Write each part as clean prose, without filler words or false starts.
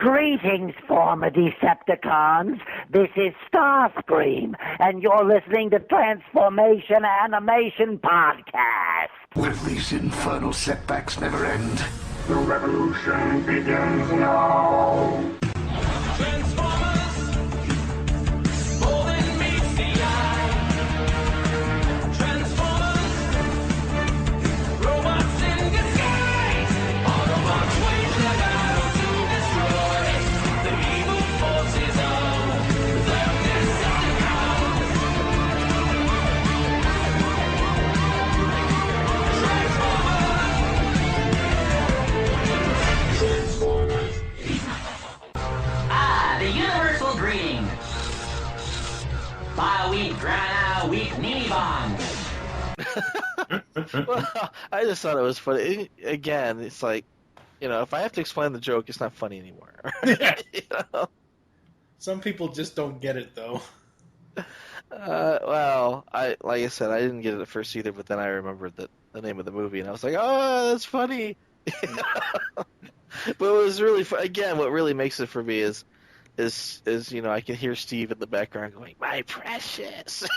Greetings, former Decepticons. This is Starscream, and you're listening to Transformation Animation Podcast. Will these infernal setbacks never end? The revolution begins now. Transformers, more than meets the eye. Transformers, robots in disguise. Autobots wage their battle to destroy the evil forces of the Decepticons. The universal greeting. Buy a week, grind a week, Nini Bong. Well, I just thought it was funny. Again, it's like, if I have to explain the joke, it's not funny anymore. Some people just don't get it, though. Well, like I said, I didn't get it at first either, but then I remembered the name of the movie, and I was like, oh, that's funny. But it was really fun. Again, what really makes it for me is I can hear Steve in the background going, "My precious."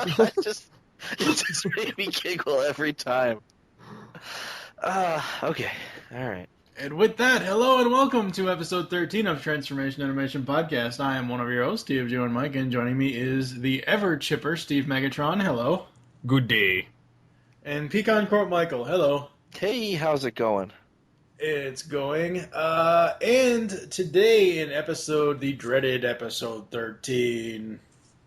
It just made me giggle every time. Okay, all right. And with that, hello and welcome to episode 13 of Transformation Animation Podcast. I am one of your hosts, Steve, Joe, and Mike, and joining me is the ever-chipper Steve Megatron. Hello. Good day. And Pecan Court Michael. Hello. Hey, how's it going? It's going. And today in the dreaded episode 13.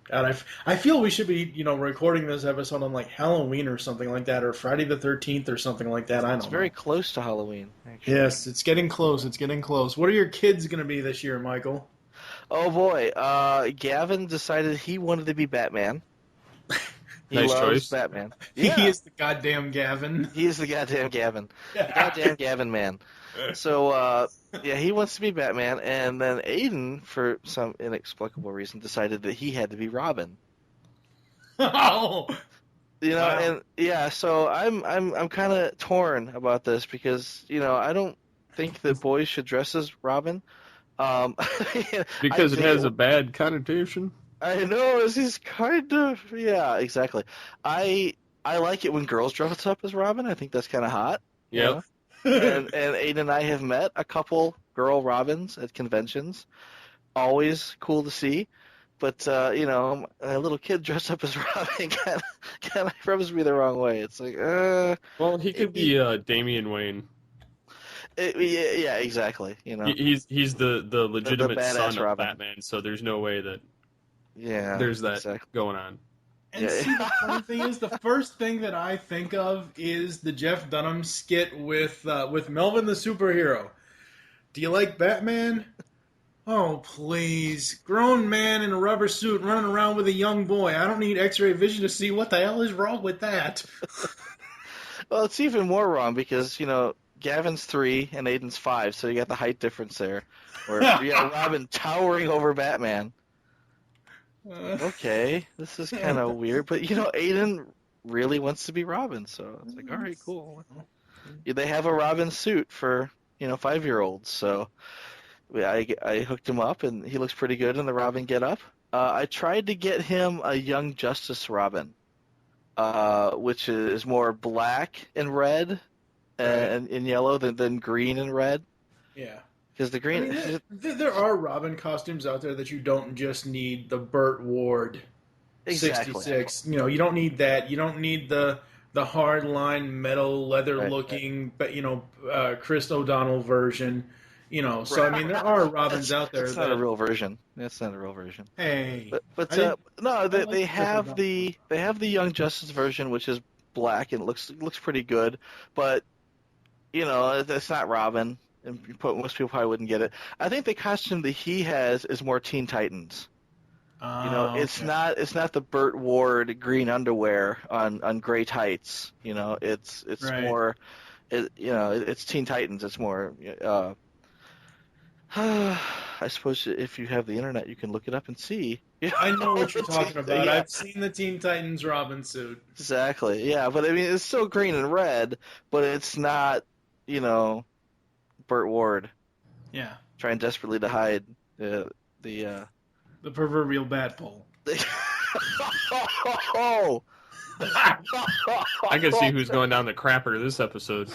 God, I feel we should be, recording this episode on like Halloween or something like that, or Friday the 13th or something like that. I don't know. It's very close to Halloween, actually. Yes, it's getting close. It's getting close. What are your kids going to be this year, Michael? Oh boy, Gavin decided he wanted to be Batman. He nice loves choice. Batman. Yeah. He is the goddamn Gavin. He is the goddamn Gavin. The goddamn Gavin man. So, he wants to be Batman, and then Aiden, for some inexplicable reason, decided that he had to be Robin. Oh! Wow. And yeah, so I'm kind of torn about this because, I don't think that boys should dress as Robin. Because it has a bad connotation? I know, he's kind of, yeah, exactly. I like it when girls dress up as Robin. I think that's kind of hot. Yep. And Aiden and I have met a couple girl Robins at conventions. Always cool to see. But, a little kid dressed up as Robin kind of rubs me the wrong way. It's like, Well, he could be Damian Wayne. Yeah, exactly. He's the legitimate badass son of Robin. Batman, so there's no way that there's that going on. And see, the funny thing is, the first thing that I think of is the Jeff Dunham skit with Melvin the Superhero. Do you like Batman? Oh, please. Grown man in a rubber suit running around with a young boy. I don't need x-ray vision to see what the hell is wrong with that. Well, it's even more wrong because, Gavin's 3 and Aiden's 5, so you got the height difference there. Where you got Robin towering over Batman. Okay, this is kind of weird, but Aiden really wants to be Robin, so it's like, all right, cool. They have a Robin suit for 5-year-olds, so I hooked him up, and he looks pretty good in the Robin get-up. I tried to get him a Young Justice Robin, which is more black and red and yellow than green and red. Yeah. Because the green... there are Robin costumes out there that you don't just need the Burt Ward 66. You don't need that. You don't need the hardline metal leather looking, but Chris O'Donnell version. So I mean, there are Robins out there. That's not a real version. That's not a real version. Hey, but no, they have the Young Justice version, which is black and looks pretty good, but it's not Robin. And most people probably wouldn't get it. I think the costume that he has is more Teen Titans. It's not the Burt Ward green underwear on gray tights. It's right. More, it's Teen Titans. It's more. I suppose if you have the internet, you can look it up and see. I know what you're talking about. Yeah. I've seen the Teen Titans Robin suit. Exactly. Yeah, but I mean, it's still green and red, but it's not. Burt Ward. Yeah. trying desperately to hide the proverbial bat pole. Oh. I can see who's going down the crapper this episode.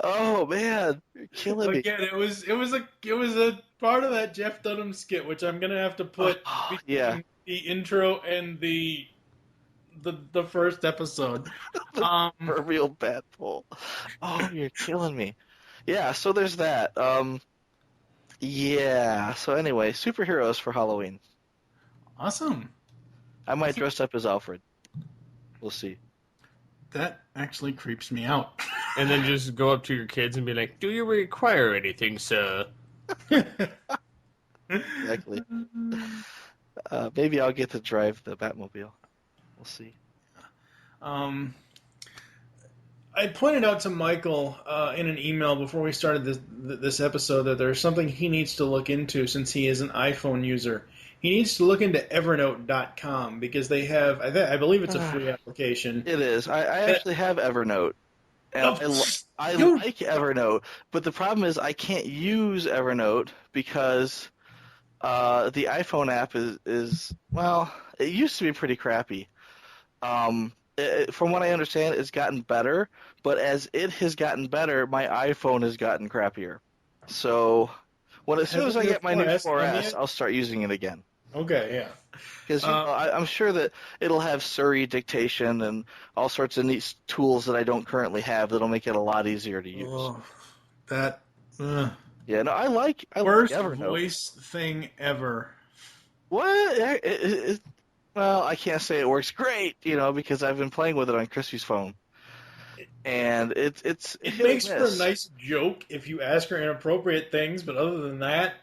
Oh man, you're killing me. Again, it was a part of that Jeff Dunham skit, which I'm gonna have to put between the intro and the first episode. Proverbial bat pole. Oh, you're killing me. Yeah, so there's that. Yeah. So anyway, superheroes for Halloween. Awesome. I might dress up as Alfred. We'll see. That actually creeps me out. And then just go up to your kids and be like, "Do you require anything, sir?" Exactly. Maybe I'll get to drive the Batmobile. We'll see. I pointed out to Michael in an email before we started this episode that there's something he needs to look into since he is an iPhone user. He needs to look into Evernote.com because they have, I believe it's a free application. It is. I actually have Evernote. And I like Evernote, but the problem is I can't use Evernote because the iPhone app is well, it used to be pretty crappy. From what I understand, it's gotten better, but as it has gotten better, my iPhone has gotten crappier. So as soon as I get my new 4S, I'll start using it again. Okay, yeah. Because I'm sure that it'll have Surrey dictation and all sorts of neat tools that I don't currently have that'll make it a lot easier to use. Oh, Yeah, no, I like worst Evernote. voice thing ever. What? Well, I can't say it works great, because I've been playing with it on Chrissy's phone, and it makes for a nice joke if you ask her inappropriate things, but other than that,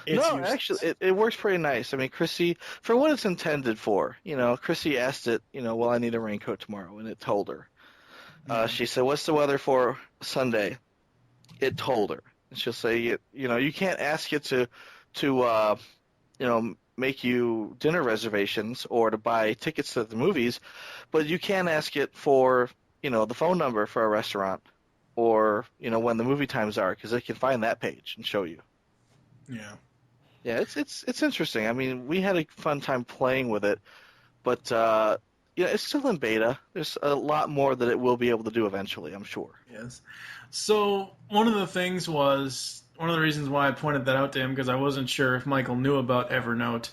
it's useless. Actually, it works pretty nice. I mean, Chrissy, for what it's intended for, Chrissy asked it, well, I need a raincoat tomorrow, and it told her. She said, "What's the weather for Sunday?" It told her, and she'll say, you can't ask it to make you dinner reservations or to buy tickets to the movies, but you can ask it for, the phone number for a restaurant or, when the movie times are, because it can find that page and show you. Yeah. Yeah, it's interesting. I mean, we had a fun time playing with it, but, it's still in beta. There's a lot more that it will be able to do eventually, I'm sure. Yes. So one of the reasons why I pointed that out to him, because I wasn't sure if Michael knew about Evernote,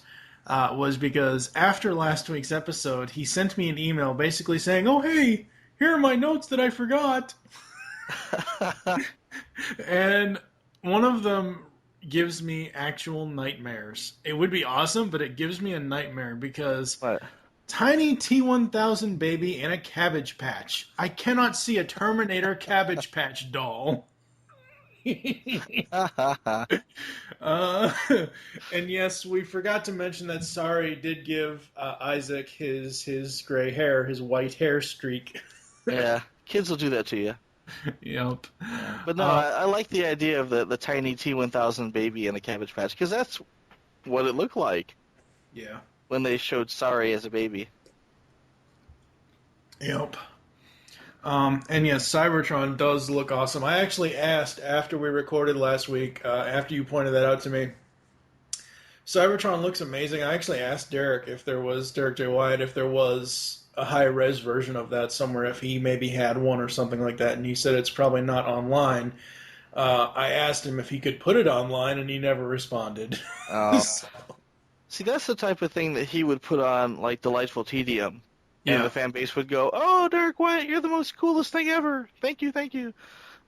was because after last week's episode, he sent me an email basically saying, "Oh, hey, here are my notes that I forgot." And one of them gives me actual nightmares. It would be awesome, but it gives me a nightmare because... What? Tiny T-1000 baby in a Cabbage Patch. I cannot see a Terminator Cabbage Patch doll. And yes, we forgot to mention that Sari did give Isaac his gray hair, his white hair streak. Yeah, kids will do that to you. Yep. But no, I like the idea of the tiny T-1000 baby in a Cabbage Patch, because that's what it looked like. Yeah. When they showed Sari as a baby. Yep. And yes, Cybertron does look awesome. I actually asked after we recorded last week, after you pointed that out to me, Cybertron looks amazing. I actually asked Derek J. Wyatt, if there was a high-res version of that somewhere, if he maybe had one or something like that, and he said it's probably not online. I asked him if he could put it online, and he never responded. So. See, that's the type of thing that he would put on, like, Delightful Tedium. Yeah. And the fan base would go, "Oh, Derek Wyatt, you're the most coolest thing ever. Thank you, thank you."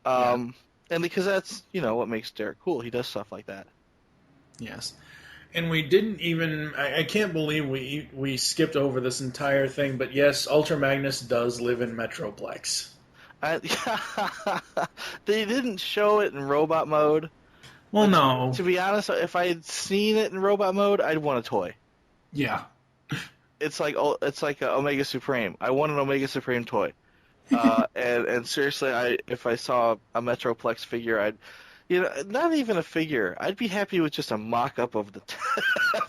And because that's, what makes Derek cool. He does stuff like that. Yes. And we didn't even... I can't believe we skipped over this entire thing, but yes, Ultra Magnus does live in Metroplex. They didn't show it in robot mode. Well, no. To be honest, if I had seen it in robot mode, I'd want a toy. Yeah. It's like an Omega Supreme. I want an Omega Supreme toy. And seriously, if I saw a Metroplex figure, I'd, not even a figure. I'd be happy with just a mock-up of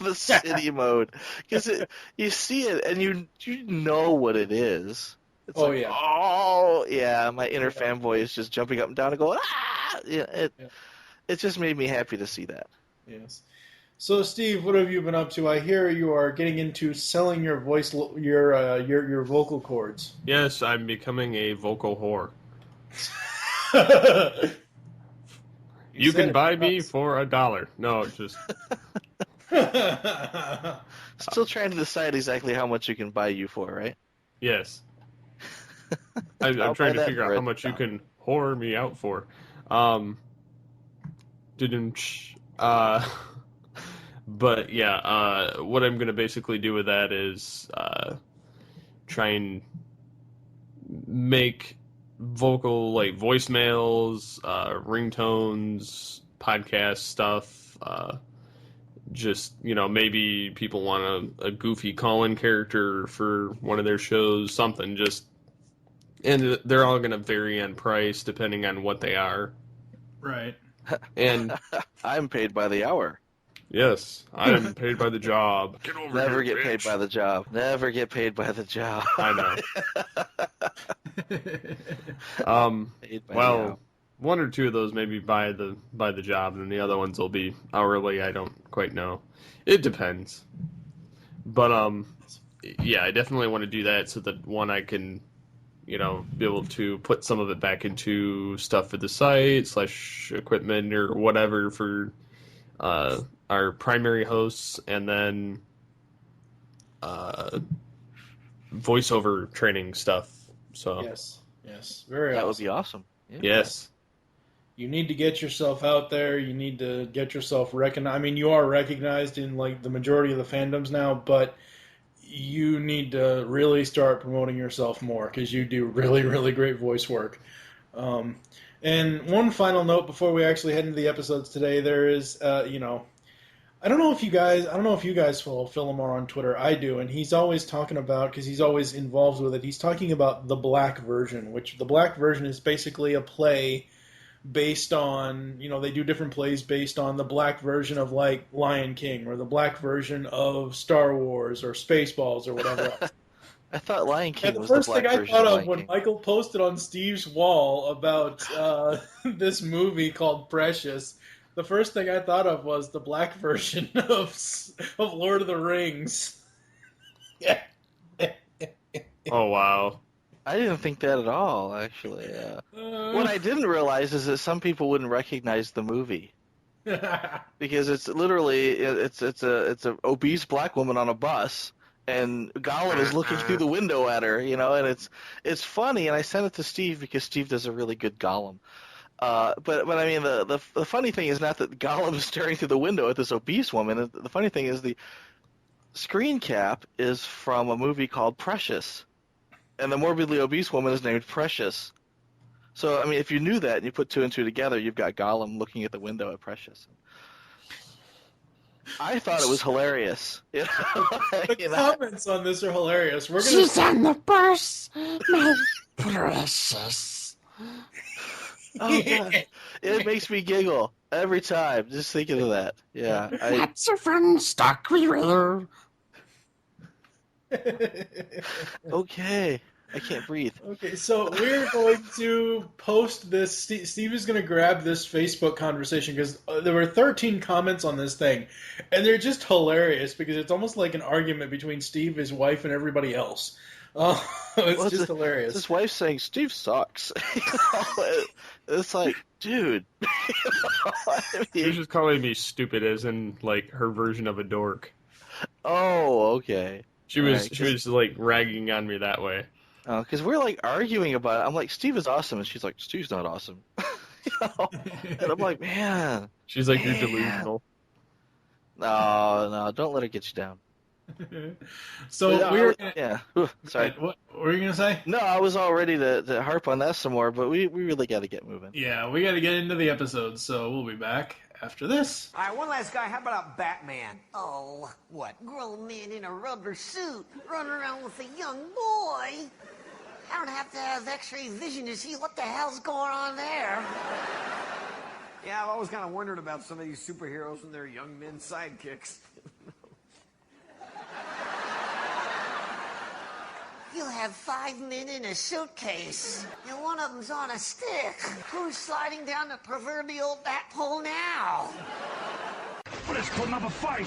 the city mode, because you see it and you know what it is. It's my inner fanboy is just jumping up and down and going, ah! it just made me happy to see that. Yes. So, Steve, what have you been up to? I hear you are getting into selling your your vocal cords. Yes, I'm becoming a vocal whore. You said can it buy me once. for $1. No, just Still trying to decide exactly how much you can buy you for, right? yes. I'll I'm buy trying to that figure for out how much you $1. can whore me out for. Didn't. But yeah, what I'm gonna basically do with that is try and make vocal like voicemails, ringtones, podcast stuff. Just maybe people want a goofy call-in character for one of their shows, something. And they're all gonna vary on price depending on what they are. Right. And I'm paid by the hour. yes, I am paid by the job. Get over Never here, get paid bitch. by the job. Never get paid by the job. I know. Paid by the Well, hour. one or two of those maybe by the job, and the other ones will be hourly. I don't quite know. It depends. But yeah, I definitely want to do that so that one I can, be able to put some of it back into stuff for the site / equipment or whatever for our primary hosts, and then voiceover training stuff. So Yes. Very That would awesome. be awesome. Yeah. yes. You need to get yourself out there. You need to get yourself recognized. I mean, you are recognized in like the majority of the fandoms now, but you need to really start promoting yourself more because you do really, really great voice work. And one final note before we actually head into the episodes today, there is, I don't know if you guys follow Fillmore on Twitter. I do, and he's always talking about, because he's always involved with it, he's talking about the black version, which the black version is basically a play based on, they do different plays based on the black version of like Lion King or the black version of Star Wars or Spaceballs or whatever else. I thought Lion King And the was the first black thing I version thought of of Lion when King. Michael posted on Steve's wall about this movie called Precious, the first thing I thought of was the black version of Lord of the Rings. Yeah. Oh wow. I didn't think that at all, actually. What I didn't realize is that some people wouldn't recognize the movie because it's literally it's a obese black woman on a bus, and Gollum is looking through the window at her, and it's funny. And I sent it to Steve because Steve does a really good Gollum. But I mean the funny thing is not that Gollum is staring through the window at this obese woman. The funny thing is the screen cap is from a movie called Precious. And the morbidly obese woman is named Precious. So, I mean, if you knew that and you put two and two together, you've got Gollum looking at the window at Precious. I thought it was hilarious. The comments on this are hilarious. We're gonna She's on the bus, my precious. Oh, God. It makes me giggle every time, just thinking of that. Yeah. That's a fun stock we wear. Okay. I can't breathe. Okay, so we're going to post this. Steve is going to grab this Facebook conversation because there were 13 comments on this thing, and they're just hilarious because it's almost like an argument between Steve, his wife, and everybody else. It's just hilarious. His wife saying Steve sucks. It's like, dude. She's just calling me stupid, as in like her version of a dork. Oh, okay. She was like ragging on me that way. Oh, because we're like arguing about it. I'm like, Steve is awesome, and she's like, Steve's not awesome. And I'm like, man. She's like, man. you're delusional. No, don't let her get you down. So we're gonna, yeah. Ooh, sorry. What were you gonna say? No, I was all ready to harp on that some more, but we really got to get moving. Yeah, we got to get into the episode, so we'll be back after this. All right, one last guy. How about Batman? Oh, what? Grown man in a rubber suit running around with a young boy. I don't have to have x-ray vision to see what the hell's going on there. Yeah, I've always kind of wondered about some of these superheroes and their young men sidekicks. You have 5 men in a suitcase, and one of them's on a stick. Who's sliding down the proverbial bat hole now? But it's putting up a fight.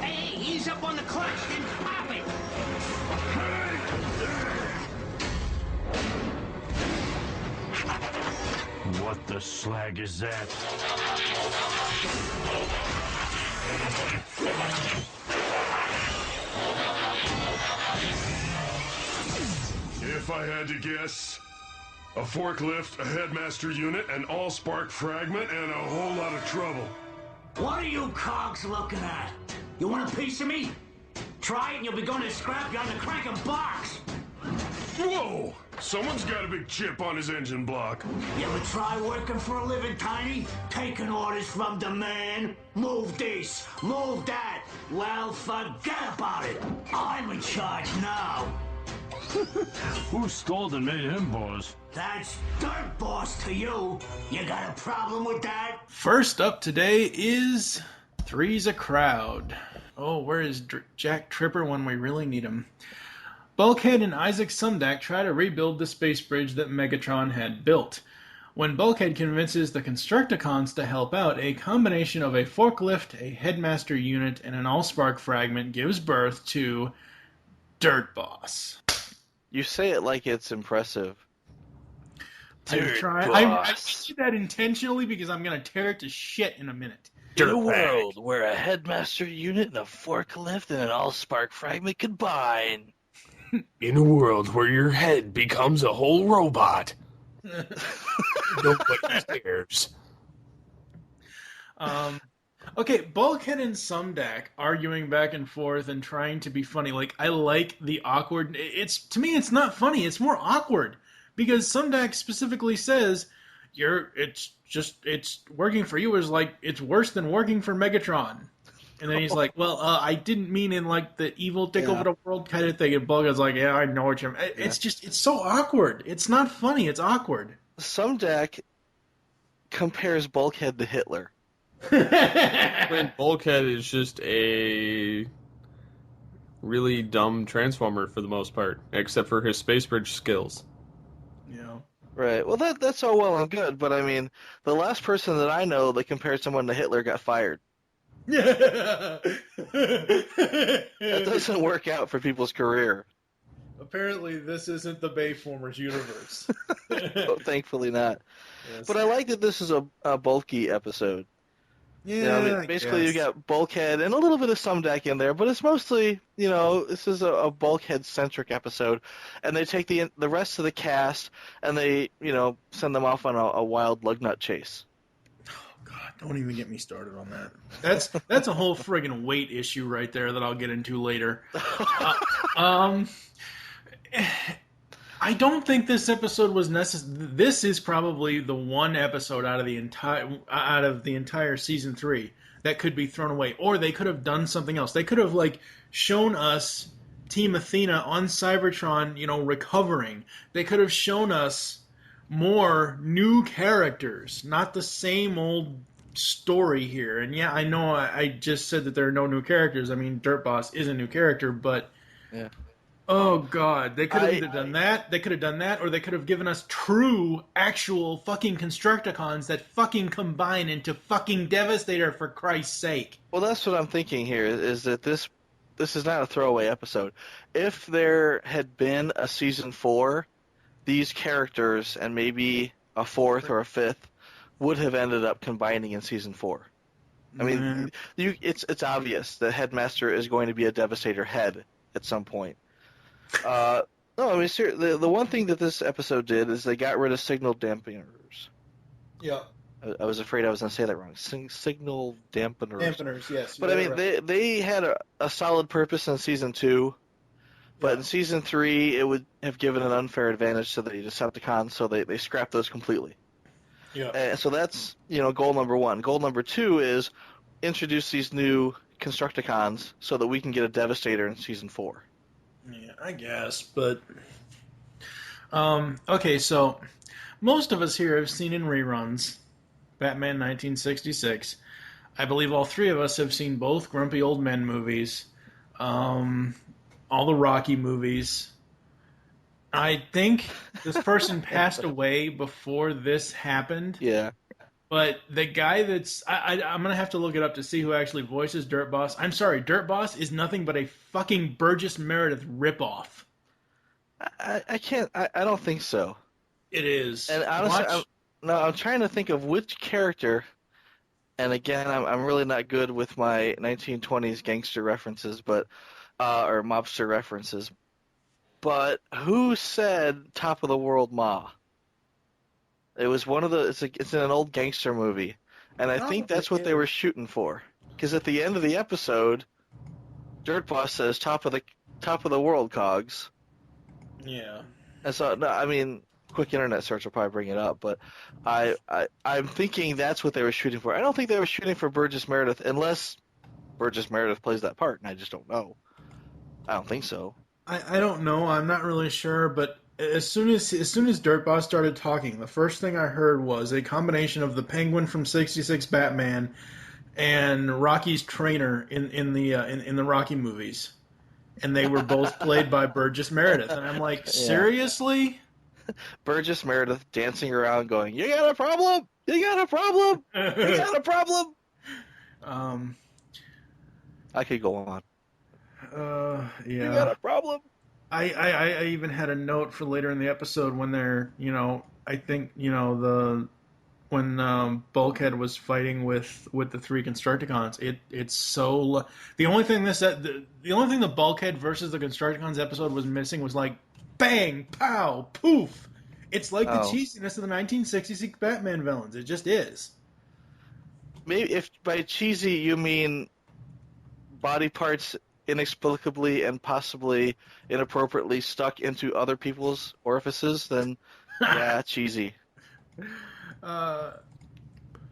Hey, ease up on the clutch, then pop it. What the slag is that? If I had to guess, a forklift, a headmaster unit, an all-spark fragment, and a whole lot of trouble. What are you cogs looking at? You want a piece of me? Try it and you'll be going to scrapyard and crank a box. Whoa! Someone's got a big chip on his engine block. You ever try working for a living, Tiny? Taking orders from the man? Move this, move that. Well, forget about it. I'm in charge now. Who stole and made him boss? That's dirt boss to you. You got a problem with that? First up today is Three's a Crowd. Oh, where is Jack Tripper when we really need him? Bulkhead and Isaac Sumdac try to rebuild the space bridge that Megatron had built. When Bulkhead convinces the Constructicons to help out, a combination of a forklift, a headmaster unit, and an all-spark fragment gives birth to Dirt Boss. You say it like it's impressive. I did that intentionally because I'm going to tear it to shit in a minute. In a world where a headmaster unit and a forklift and an all-spark fragment combine. In a world where your head becomes a whole robot. Nobody cares. Okay, Bulkhead and Sumdac arguing back and forth and trying to be funny. Like, I like the awkward... To me, it's not funny. It's more awkward. Because Sumdac specifically says, it's working for you is like, it's worse than working for Megatron. And then he's like, well, I didn't mean in like the evil take over the world kind of thing. And Bulkhead's like, yeah, I know what you mean. It's so awkward. It's not funny. It's awkward. Sumdac compares Bulkhead to Hitler. When Bulkhead is just a really dumb Transformer for the most part, except for his space bridge skills. Yeah. Right. Well, that's all well and good, but I mean, the last person that I know that compared someone to Hitler got fired. That doesn't work out for people's career. Apparently, this isn't the Bayformers universe. Oh, thankfully not. Yes. But I like that this is a bulky episode. Yeah, basically you got Bulkhead and a little bit of Sumdac in there, but it's mostly, this is a Bulkhead-centric episode, and they take the rest of the cast and they, send them off on a wild lugnut chase. God, don't even get me started on that. That's a whole friggin' weight issue right there that I'll get into later. I don't think this episode was necessary. This is probably the one episode out of the entire season 3 that could be thrown away, or they could have done something else. They could have shown us Team Athena on Cybertron, recovering. They could have shown us more new characters, not the same old story here. And yeah, I know I just said that there are no new characters. I mean, Dirt Boss is a new character, but yeah. Oh God, they could have either done that, they could have done that, or they could have given us true, actual fucking Constructicons that fucking combine into fucking Devastator, for Christ's sake. Well, that's what I'm thinking here, is that this is not a throwaway episode. If there had been a season 4, these characters, and maybe a 4th or a 5th, would have ended up combining in season 4. I mean, it's obvious that Headmaster is going to be a Devastator head at some point. No, I mean, seriously, the one thing that this episode did is they got rid of signal dampeners. Yeah. I was afraid I was going to say that wrong. Signal dampeners. Dampeners, yes. But I mean, they had a solid purpose in season 2, but in season 3, it would have given an unfair advantage to the Decepticons, so they scrapped those completely. Yeah. So that's, goal number 1. Goal number 2 is introduce these new Constructicons so that we can get a Devastator in season 4. Yeah, I guess, but... okay, so most of us here have seen in reruns Batman 1966. I believe all three of us have seen both Grumpy Old Men movies, all the Rocky movies. I think this person passed away before this happened. Yeah. But the guy that's... I'm going to have to look it up to see who actually voices Dirt Boss. I'm sorry, Dirt Boss is nothing but a fucking Burgess Meredith ripoff. I can't... I don't think so. It is. And honestly, I'm trying to think of which character... And again, I'm really not good with my 1920s gangster references, but or mobster references. But who said "Top of the World, Ma"? It was one of the. It's in an old gangster movie, and I think that's what they were shooting for. Because at the end of the episode, Dirt Boss says "Top of the world, Cogs." Yeah. And so, no, I mean, quick internet search will probably bring it up, but I'm thinking that's what they were shooting for. I don't think they were shooting for Burgess Meredith, unless Burgess Meredith plays that part, and I just don't know. I don't think so. I don't know. I'm not really sure, but as soon as Dirt Boss started talking, the first thing I heard was a combination of the Penguin from '66 Batman and Rocky's trainer in the Rocky movies, and they were both played by Burgess Meredith. And I'm like, seriously? Burgess Meredith dancing around, going, "You got a problem? You got a problem? You got a problem?" I could go on. Yeah. You got a problem? I even had a note for later in the episode when they're, I think, when Bulkhead was fighting with the three Constructicons, it's so... The only thing the Bulkhead versus the Constructicons episode was missing was like, bang, pow, poof. It's like the cheesiness of the 1966 Batman villains. It just is. Maybe if by cheesy you mean body parts inexplicably and possibly inappropriately stuck into other people's orifices, then yeah, cheesy.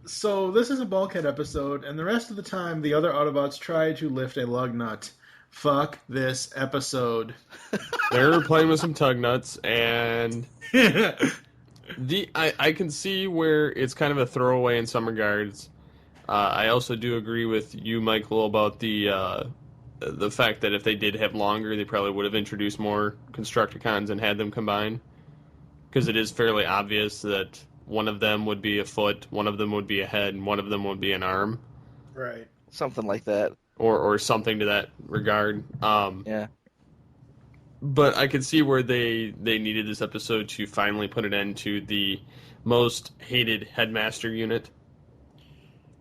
So this is a Bulkhead episode, and the rest of the time the other Autobots try to lift a lug nut. Fuck this episode. They're playing with some tug nuts, and I can see where it's kind of a throwaway in some regards. I also do agree with you, Michael, about the fact that if they did have longer, they probably would have introduced more Constructicons and had them combine. Because it is fairly obvious that one of them would be a foot, one of them would be a head, and one of them would be an arm. Right. Something like that. Or something to that regard. Yeah. But I could see where they needed this episode to finally put an end to the most hated headmaster unit.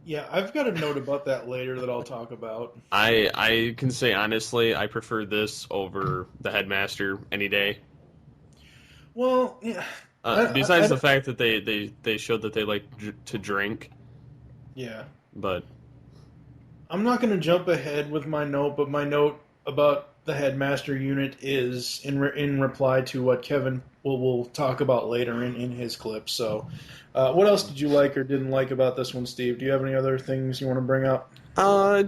Yeah, I've got a note about that later that I'll talk about. I can say honestly, I prefer this over the headmaster any day. Well, yeah. Besides the fact that they showed that they like to drink. Yeah. But I'm not going to jump ahead with my note, but my note about the headmaster unit is in reply to what Kevin will talk about later in his clip. So, what else did you like or didn't like about this one, Steve? Do you have any other things you want to bring up? I'm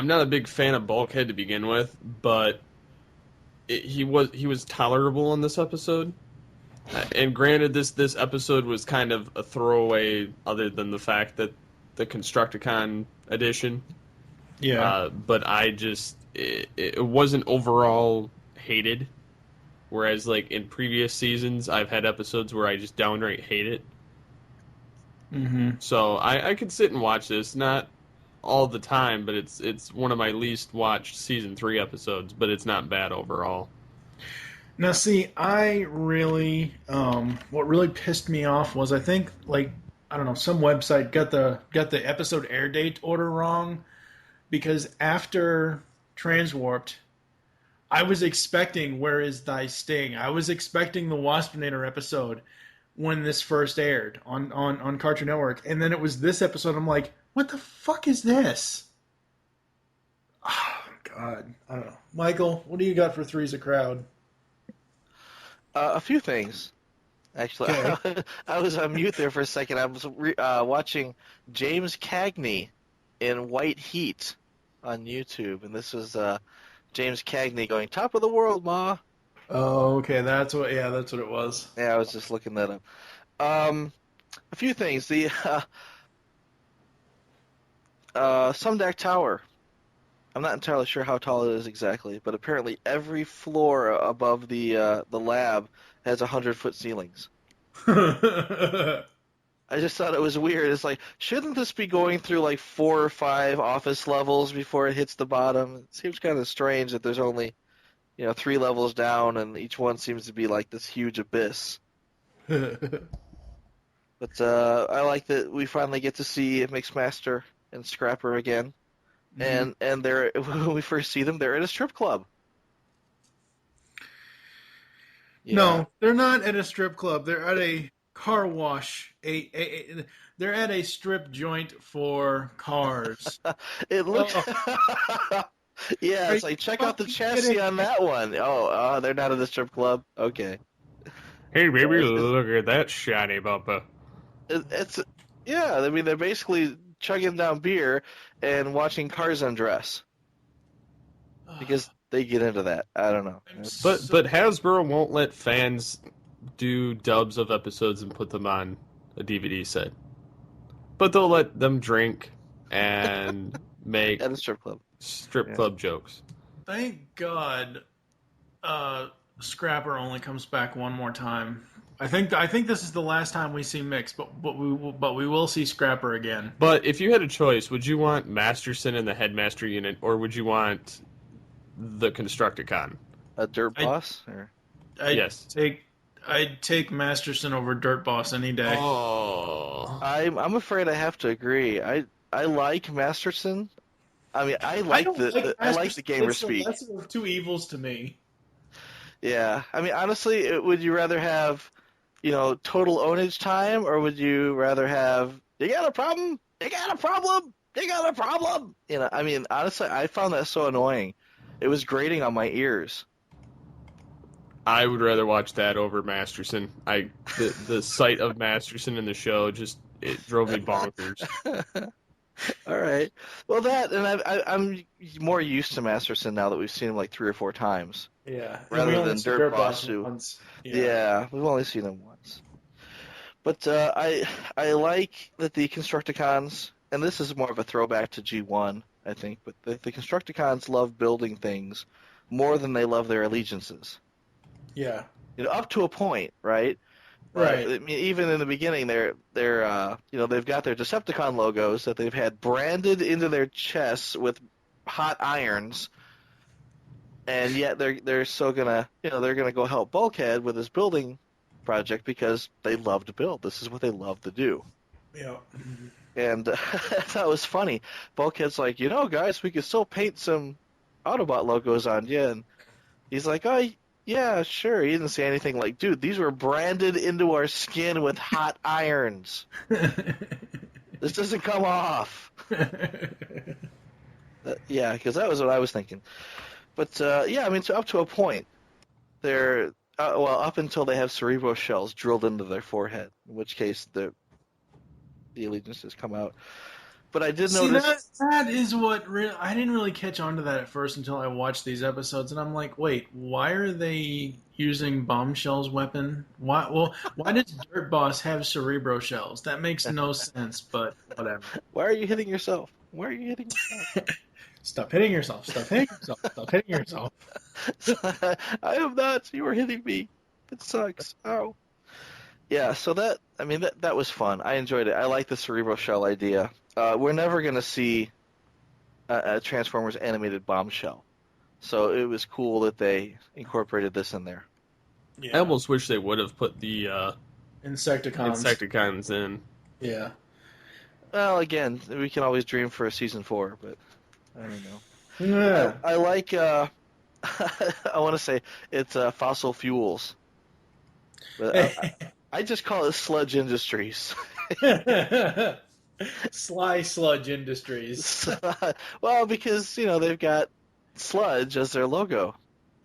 not a big fan of Bulkhead to begin with, but he was tolerable in this episode. And granted, this episode was kind of a throwaway, other than the fact that the Constructicon edition. Yeah. But it wasn't overall hated. Whereas, like, in previous seasons, I've had episodes where I just downright hate it. Mm-hmm. So I could sit and watch this, not all the time, but it's one of my least watched season 3 episodes, but it's not bad overall. Now, see, I really, what really pissed me off was I think, like, I don't know, some website got the episode air date order wrong, because after Transwarped, I was expecting Where Is Thy Sting? I was expecting the Waspinator episode when this first aired on Cartoon Network, and then it was this episode. I'm like, what the fuck is this? Oh, God. I don't know. Michael, what do you got for Three's a Crowd? A few things, actually. Okay. I was on mute there for a second. I was watching James Cagney in White Heat on YouTube, and this was James Cagney going, "Top of the world, Ma." Oh, okay, that's what it was. Yeah, I was just looking that up. A few things. The Sumdac Tower. I'm not entirely sure how tall it is exactly, but apparently every floor above the lab has 100-foot ceilings. I just thought it was weird. It's like, shouldn't this be going through like 4 or 5 office levels before it hits the bottom? It seems kind of strange that there's only, 3 levels down, and each one seems to be like this huge abyss. But I like that we finally get to see Mixmaster and Scrapper again. And they're when we first see them, they're at a strip club. Yeah. No, they're not at a strip club. They're at a car wash. They're at a strip joint for cars. It looks. Yeah, it's like, check out the chassis on that one. Oh, they're not at the strip club. Okay. Hey, baby, look at that shiny bumper. Yeah. I mean, they're basically chugging down beer and watching cars undress because they get into that. I don't know. But Hasbro won't let fans do dubs of episodes and put them on a DVD set. But they'll let them drink and make at a strip club jokes. Thank God, Scrapper only comes back one more time. I think this is the last time we see Mix, but we will see Scrapper again. But if you had a choice, would you want Masterson in the Headmaster unit, or would you want the Constructicon? A Dirt Boss? Yes. I'd take Masterson over Dirt Boss any day. Oh, I'm afraid I have to agree. I like Masterson. I mean, I like the gamer speak. That's two evils to me. Yeah, I mean, honestly, would you rather have, total ownage time, or would you rather have, you got a problem? You got a problem? You got a problem? I mean, honestly, I found that so annoying. It was grating on my ears. I would rather watch that over Masterson. The sight of Masterson in the show it drove me bonkers. All right. Well, I'm more used to Masterson now that we've seen him like 3 or 4 times. Yeah. Rather than Dirt Boss. Yeah, we've only seen him once. But I like that the Constructicons, and this is more of a throwback to G1, I think, but the Constructicons love building things more than they love their allegiances. Yeah. Up to a point, right? Right. I mean, even in the beginning, they've got their Decepticon logos that they've had branded into their chests with hot irons, and yet they're still gonna go help Bulkhead with his building project because they love to build. This is what they love to do. Yeah. And I thought it was funny. Bulkhead's like, guys, we could still paint some Autobot logos on you, and he's like, oh. Yeah, sure. He didn't say anything like, dude, these were branded into our skin with hot irons. This doesn't come off. Yeah, because that was what I was thinking. But, yeah, I mean, up to a point. They're, up until they have Cerebro shells drilled into their forehead, in which case the allegiances come out. But I did notice that is what I didn't really catch on to that at first until I watched these episodes, and I'm like, wait, why are they using Bombshell's weapon? Why does Dirt Boss have Cerebro shells? That makes no sense, but whatever. Why are you hitting yourself? Why are you hitting yourself? Stop hitting yourself. Stop hitting yourself. Stop hitting yourself. I am not. You are hitting me. It sucks. Ow. Yeah, so that was fun. I enjoyed it. I like the Cerebro shell idea. We're never going to see a Transformers animated Bombshell. So it was cool that they incorporated this in there. Yeah. I almost wish they would have put the Insecticons in. Yeah. Well, again, we can always dream for a season 4, but I don't know. Yeah. I like, I want to say it's Fossil Fuels. But I just call it Sludge Industries. Sly Sludge Industries. Well, because, they've got Sludge as their logo.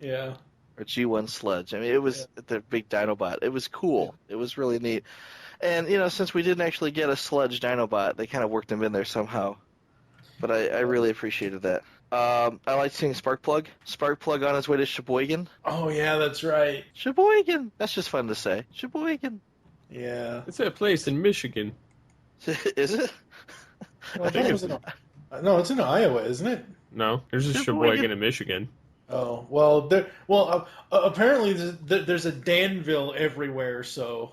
Yeah. Or G1 Sludge. I mean, it was the big Dinobot. It was cool. It was really neat. And, since we didn't actually get a Sludge Dinobot, they kind of worked him in there somehow. But I really appreciated that. I like seeing Sparkplug. Sparkplug on his way to Sheboygan. Oh, yeah, that's right. Sheboygan. That's just fun to say. Sheboygan. Yeah. It's that place in Michigan. Is it? Well, No, it's in Iowa, isn't it? No, there's a Sheboygan in Michigan. Oh well, apparently there's a Danville everywhere. So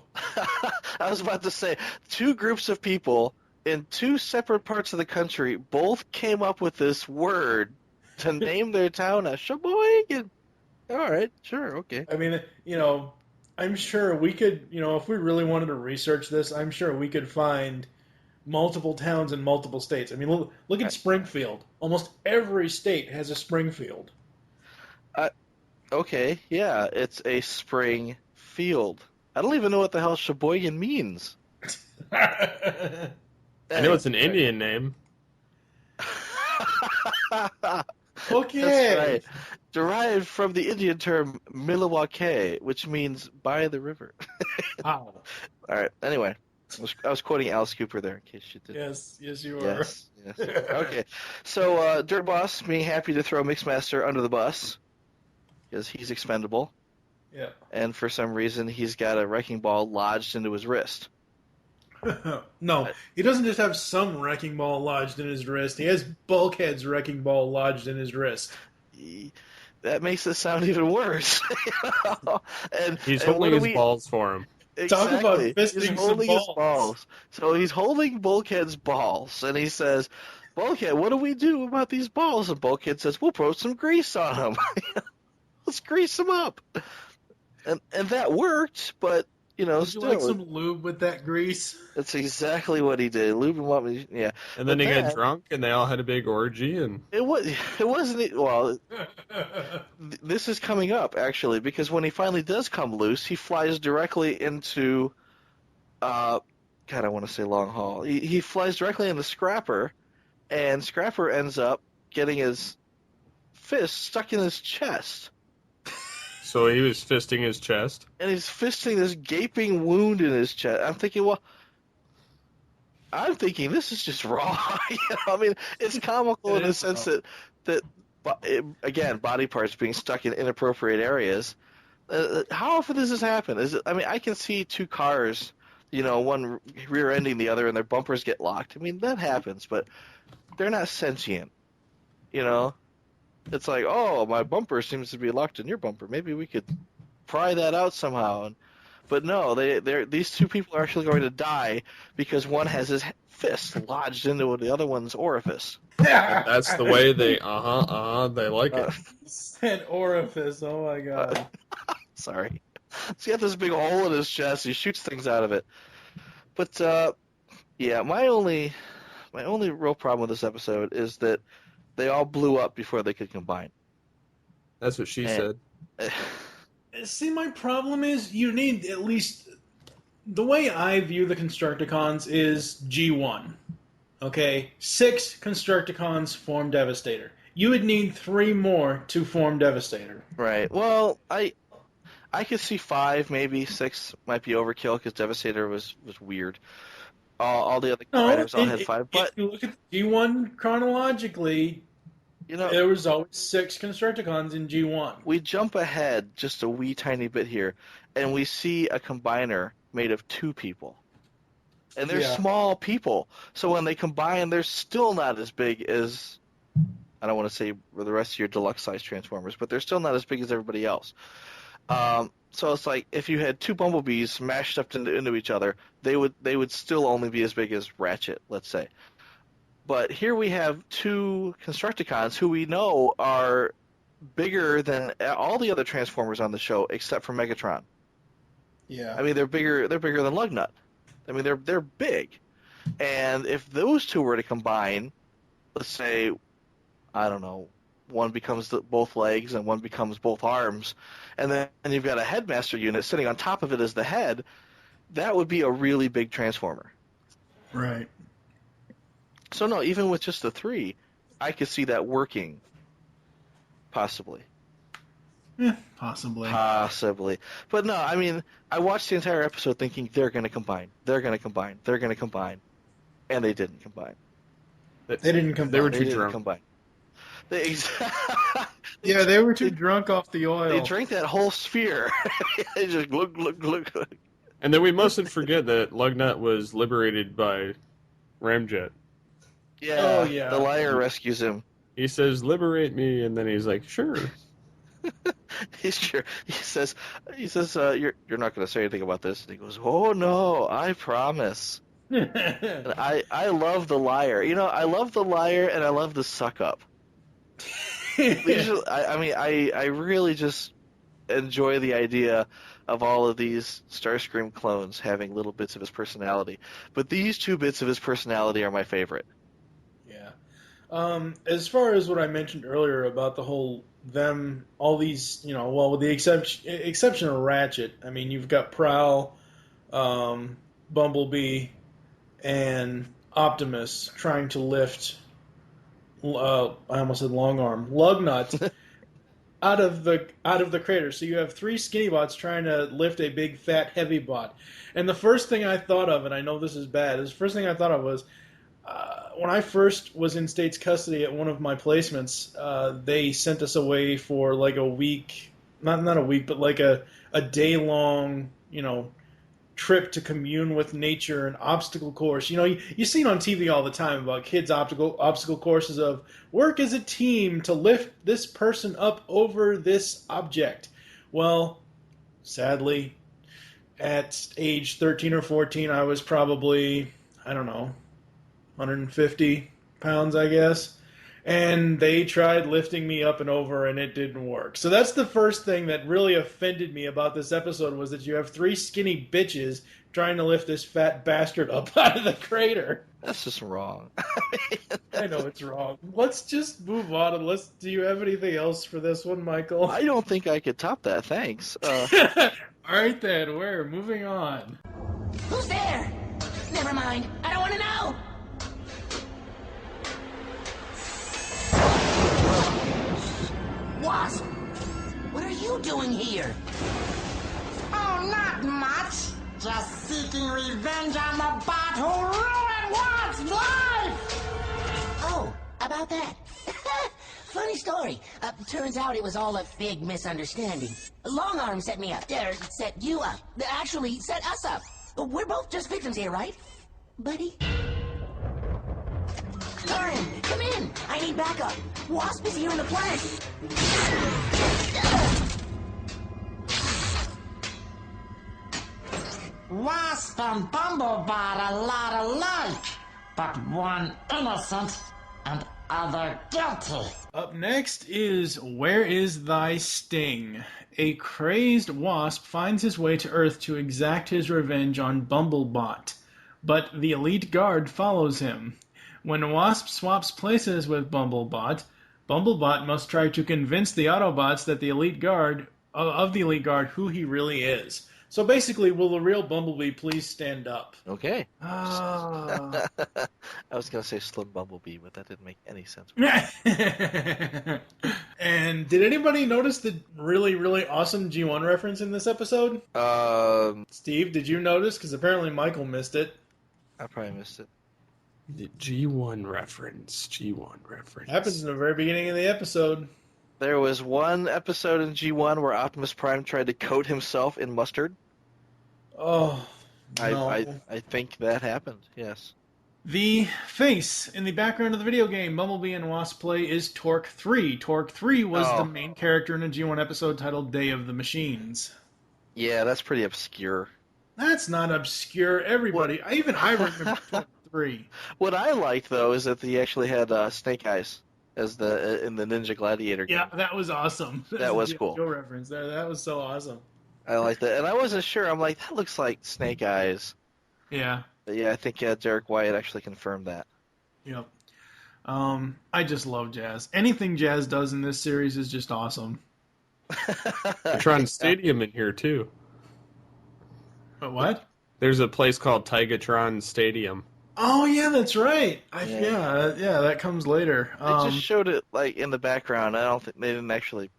I was about to say, two groups of people in two separate parts of the country both came up with this word to name their town as Sheboygan. All right, sure, okay. I mean, I'm sure we could, if we really wanted to research this, I'm sure we could find multiple towns in multiple states. I mean, look at Springfield. Almost every state has a Springfield. Okay, yeah, it's a spring field. I don't even know what the hell Sheboygan means. I know it's an Indian name. Okay. That's right. Derived from the Indian term Milwaukee, which means by the river. Wow. All right, anyway. I was quoting Alice Cooper there, in case you did. Yes, you were. Yes. Okay. So, Dirt Boss being happy to throw Mixmaster under the bus, because he's expendable. Yeah. And for some reason, he's got a wrecking ball lodged into his wrist. No, he doesn't just have some wrecking ball lodged in his wrist. He has Bulkhead's wrecking ball lodged in his wrist. That makes it sound even worse. And he's holding his balls for him. Exactly. Talk about fisting he's holding some his balls. So he's holding Bulkhead's balls, and he says, "Bulkhead, what do we do about these balls?" And Bulkhead says, "We'll put some grease on them. Let's grease them up." And that worked, but Would still, you like some lube with that grease? That's exactly what he did. Lube him up, yeah. And then they got drunk, and they all had a big orgy, and it wasn't. Well, this is coming up actually, because when he finally does come loose, he flies directly into, God, I want to say long haul. He flies directly into Scrapper, and Scrapper ends up getting his fist stuck in his chest. So he was fisting his chest? And he's fisting this gaping wound in his chest. I'm thinking, this is just wrong. I mean, it's comical in the sense that, again, body parts being stuck in inappropriate areas. How often does this happen? I can see two cars, one rear-ending the other and their bumpers get locked. I mean, that happens, but they're not sentient, It's like, oh, my bumper seems to be locked in your bumper. Maybe we could pry that out somehow. But no, these two people are actually going to die because one has his fist lodged into the other one's orifice. That's the way they like it. An orifice, oh my god. Sorry. So he got this big hole in his chest. He shoots things out of it. But, yeah, my only real problem with this episode is that they all blew up before they could combine. That's what she said. See, my problem is you need at least... The way I view the Constructicons is G1. Okay? 6 Constructicons form Devastator. You would need 3 more to form Devastator. Right. Well, I could see 5, maybe 6 might be overkill because Devastator was weird. All the other fighters all had 5. But if you look at G1 chronologically... there was always 6 Constructicons in G1. We jump ahead just a wee tiny bit here, and we see a combiner made of 2 people. And they're small people. So when they combine, they're still not as big as, I don't want to say the rest of your deluxe size Transformers, but they're still not as big as everybody else. So it's like if you had 2 Bumblebees mashed up into each other, they would still only be as big as Ratchet, let's say. But here we have 2 Constructicons who we know are bigger than all the other Transformers on the show, except for Megatron. Yeah. I mean, they're bigger than Lugnut. I mean, they're big. And if those 2 were to combine, let's say, I don't know, one becomes both legs and one becomes both arms, and then you've got a Headmaster unit sitting on top of it as the head, that would be a really big Transformer. Right. So no, even with just the 3, I could see that working. Possibly. Possibly. Possibly. But no, I mean, I watched the entire episode thinking they're going to combine. They're going to combine. They're going to combine. And they didn't combine. They didn't combine. They were too drunk. Combine. Yeah, they were too drunk off the oil. They drank that whole sphere. They just look. And then we mustn't forget that Lugnut was liberated by Ramjet. Yeah, Oh, yeah. the liar rescues him. He says, "Liberate me," and then he's like, "Sure." He's sure. He says, you're not going to say anything about this. And he goes, "Oh no, I promise." And I love the liar. I love the liar and I love the suck up. I really just enjoy the idea of all of these Starscream clones having little bits of his personality. But these 2 bits of his personality are my favorite. Yeah. As far as what I mentioned earlier about the whole all these, with the exception of Ratchet, I mean, you've got Prowl, Bumblebee, and Optimus trying to lift, I almost said long arm, Lugnut out of the crater. So you have 3 skinny bots trying to lift a big fat heavy bot. And the first thing I thought of, and I know this is bad, the first thing I thought of was, when I first was in state's custody at one of my placements, they sent us away for like a week, not a week, but like a day-long, trip to commune with nature and obstacle course. You see it on TV all the time about kids' obstacle courses of work as a team to lift this person up over this object. Well, sadly, at age 13 or 14, I was probably, I don't know, 150 pounds, I guess. And they tried lifting me up and over, and it didn't work. So that's the first thing that really offended me about this episode, was that you have 3 skinny bitches trying to lift this fat bastard up out of the crater. That's just wrong. I know it's wrong. Let's just move on, and do you have anything else for this one, Michael? I don't think I could top that, thanks. All right, then, we're moving on. Who's there? Never mind. I don't want to know. Wasp, what are you doing here? Oh, not much. Just seeking revenge on the bot who ruined Wasp's life! Oh, about that. Funny story. Turns out it was all a big misunderstanding. Longarm set me up. Set you up. Actually, set us up. We're both just victims here, right, buddy? Lauren, come in. I need backup. Wasp is here in the plant. Wasp and Bumblebot a lot alike, but one innocent and other guilty. Up next is Where Is Thy Sting? A crazed Wasp finds his way to Earth to exact his revenge on Bumblebot, but the elite guard follows him. When Wasp swaps places with Bumblebot, Bumblebot must try to convince the Autobots that the elite guard who he really is. So basically, will the real Bumblebee please stand up? Okay. Ah. I was going to say Slim Bumblebee, but that didn't make any sense. And did anybody notice the really, really awesome G1 reference in this episode? Steve, did you notice? Because apparently Michael missed it. I probably missed it. The G1 reference. Happens in the very beginning of the episode. There was one episode in G1 where Optimus Prime tried to coat himself in mustard. Oh, no. I think that happened, yes. The face in the background of the video game Bumblebee and Wasp play is Torque 3. Torque 3 was the main character in a G1 episode titled Day of the Machines. Yeah, that's pretty obscure. That's not obscure. Everybody, I remember Torque 3. What I liked, though, is that he actually had Snake Eyes as in the Ninja Gladiator game. Yeah, that was awesome. That was cool. Joe reference there. That was so awesome. I liked that. And I wasn't sure. I'm like, that looks like Snake Eyes. Yeah. But yeah, I think Derek Wyatt actually confirmed that. Yep. I just love Jazz. Anything Jazz does in this series is just awesome. Tigatron Stadium in here, too. But what? There's a place called Tigatron Stadium. Oh, yeah, that's right. Yeah, that comes later. They just showed it like in the background. I don't think they didn't actually.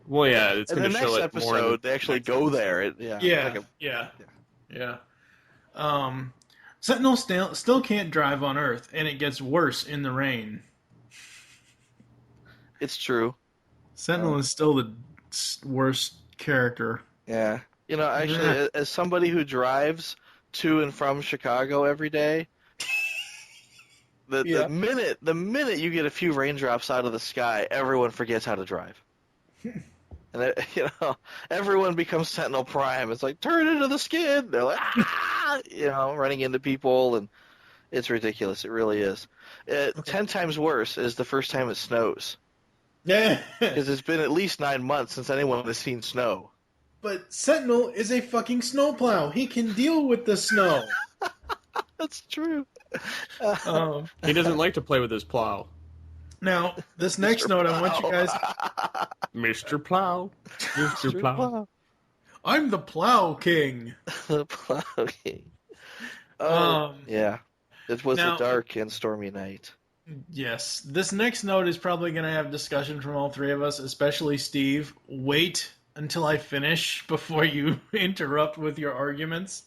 Well, yeah, it's in going the to show next it episode. more. They actually go there. Yeah. Sentinel still can't drive on Earth, and it gets worse in the rain. It's true. Sentinel is still the worst character. Yeah. Actually, as somebody who drives to and from Chicago every day, The minute you get a few raindrops out of the sky, everyone forgets how to drive. And everyone becomes Sentinel Prime. It's like, turn into the skid. They're like, running into people, and it's ridiculous. It really is. 10 times worse is the first time it snows. Yeah. Because it's been at least 9 months since anyone has seen snow. But Sentinel is a fucking snowplow. He can deal with the snow. That's true. He doesn't like to play with his plow. Now, this next note, I want you guys... Mr. Plow. Mr. Plow. I'm the Plow King. The Plow King. Yeah. It was a dark and stormy night. Yes. This next note is probably going to have discussion from all three of us, especially Steve. Wait until I finish before you interrupt with your arguments.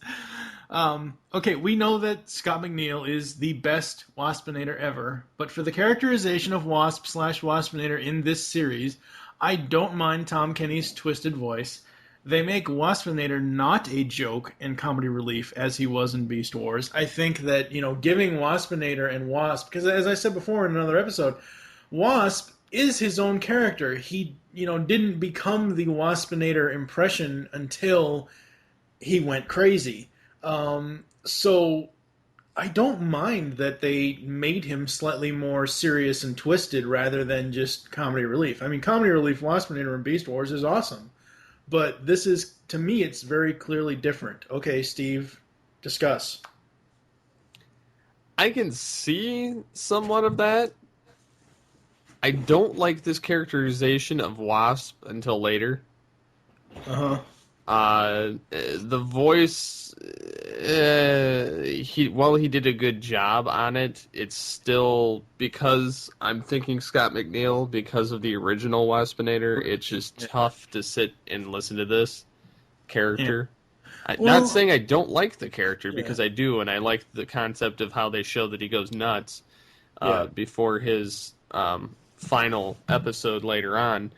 Okay, we know that Scott McNeil is the best Waspinator ever, but for the characterization of Wasp/Waspinator in this series, I don't mind Tom Kenny's twisted voice. They make Waspinator not a joke and comedy relief as he was in Beast Wars. I think that, giving Waspinator and Wasp, because as I said before in another episode, Wasp is his own character. He, didn't become the Waspinator impression until he went crazy. So I don't mind that they made him slightly more serious and twisted rather than just comedy relief. I mean, comedy relief Waspinator in Beast Wars is awesome. But this is, to me, it's very clearly different. Okay, Steve, discuss. I can see somewhat of that. I don't like this characterization of Wasp until later. Uh-huh. The voice, while he did a good job on it, it's still, because I'm thinking Scott McNeil, because of the original Waspinator, it's just tough to sit and listen to this character. Yeah. Not saying I don't like the character, because I do, and I like the concept of how they show that he goes nuts before his final episode later on.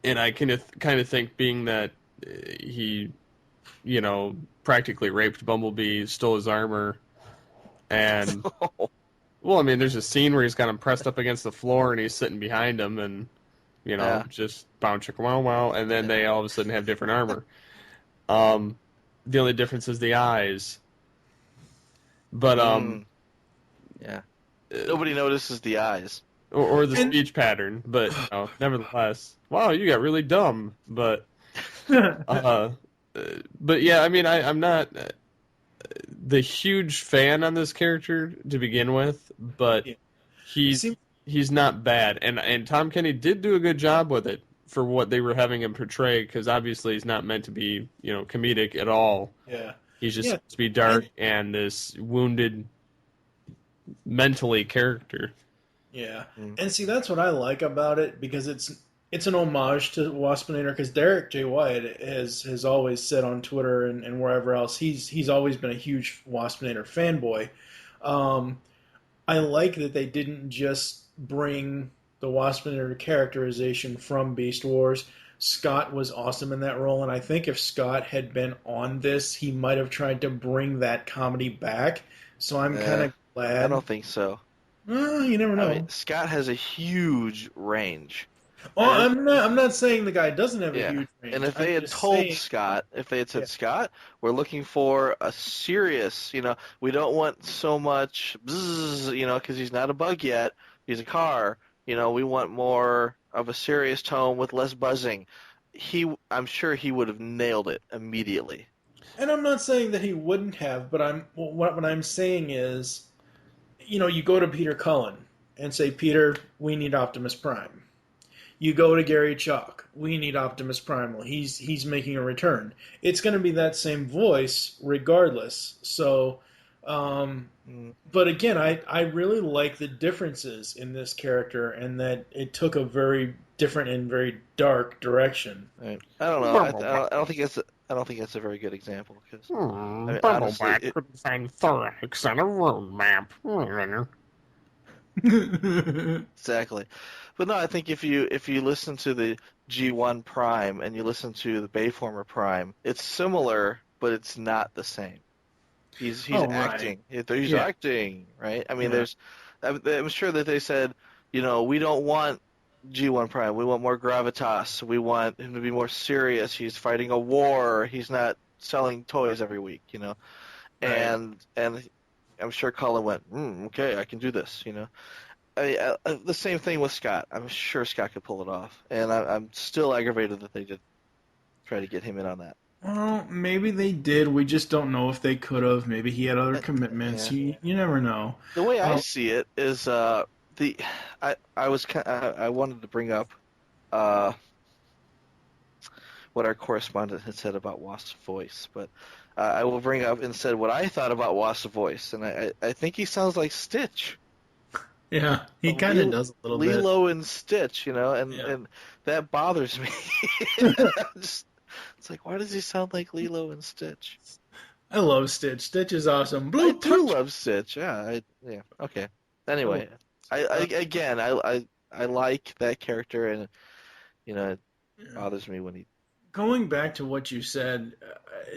And I kind of think, being that he, practically raped Bumblebee, stole his armor, and well, I mean, there's a scene where he's got him pressed up against the floor, and he's sitting behind him, and just bounce chicka wow wow, and then they all of a sudden have different armor. The only difference is the eyes, but nobody notices the eyes. Or the speech pattern, but nevertheless, wow, you got really dumb. But, but yeah, I mean, I'm not the huge fan on this character to begin with, but he's not bad, and Tom Kenny did do a good job with it for what they were having him portray, because obviously he's not meant to be comedic at all. Yeah, he's just supposed to be dark and this wounded mentally character. Yeah, and see, that's what I like about it, because it's an homage to Waspinator, because Derek J. White has always said on Twitter and wherever else, he's always been a huge Waspinator fanboy. I like that they didn't just bring the Waspinator characterization from Beast Wars. Scott was awesome in that role, and I think if Scott had been on this, he might have tried to bring that comedy back, so I'm kind of glad. I don't think so. You never know. I mean, Scott has a huge range. Oh, I'm not saying the guy doesn't have a huge range. And if they had told Scott, if they had said, Scott, we're looking for a serious, we don't want so much bzzz, because he's not a bug yet, he's a car, we want more of a serious tone with less buzzing. I'm sure he would have nailed it immediately. And I'm not saying that he wouldn't have, but what I'm saying is, you go to Peter Cullen and say, Peter, we need Optimus Prime. You go to Gary Chalk, we need Optimus Primal. He's making a return. It's going to be that same voice regardless. So, but again, I really like the differences in this character, and that it took a very different and very dark direction. Right. I don't know. I don't think it's a very good example, because honestly, couldn't find thorax on a road map. Exactly. But no, I think if you listen to the G1 Prime and you listen to the Bayformer Prime, it's similar, but it's not the same. He's Right. acting. He's Yeah. acting, right? I mean, Yeah. I'm sure that they said, we don't want G1 Prime. We want more gravitas. We want him to be more serious. He's fighting a war. He's not selling toys every week, Right. And I'm sure Colin went, okay, I can do this, the same thing with Scott. I'm sure Scott could pull it off, and I'm still aggravated that they did try to get him in on that. Well, maybe they did. We just don't know if they could have. Maybe he had other commitments. Yeah. You never know. The way I see it is, I wanted to bring up what our correspondent had said about Wasp's voice, but I will bring up instead what I thought about Wasp's voice, and I think he sounds like Stitch. Yeah, he kind of does a little bit. Lilo and Stitch, and that bothers me. It's like, why does he sound like Lilo and Stitch? I love Stitch. Stitch is awesome. I do love Stitch. Yeah, okay. Anyway, I like that character, and it bothers me when he. Going back to what you said,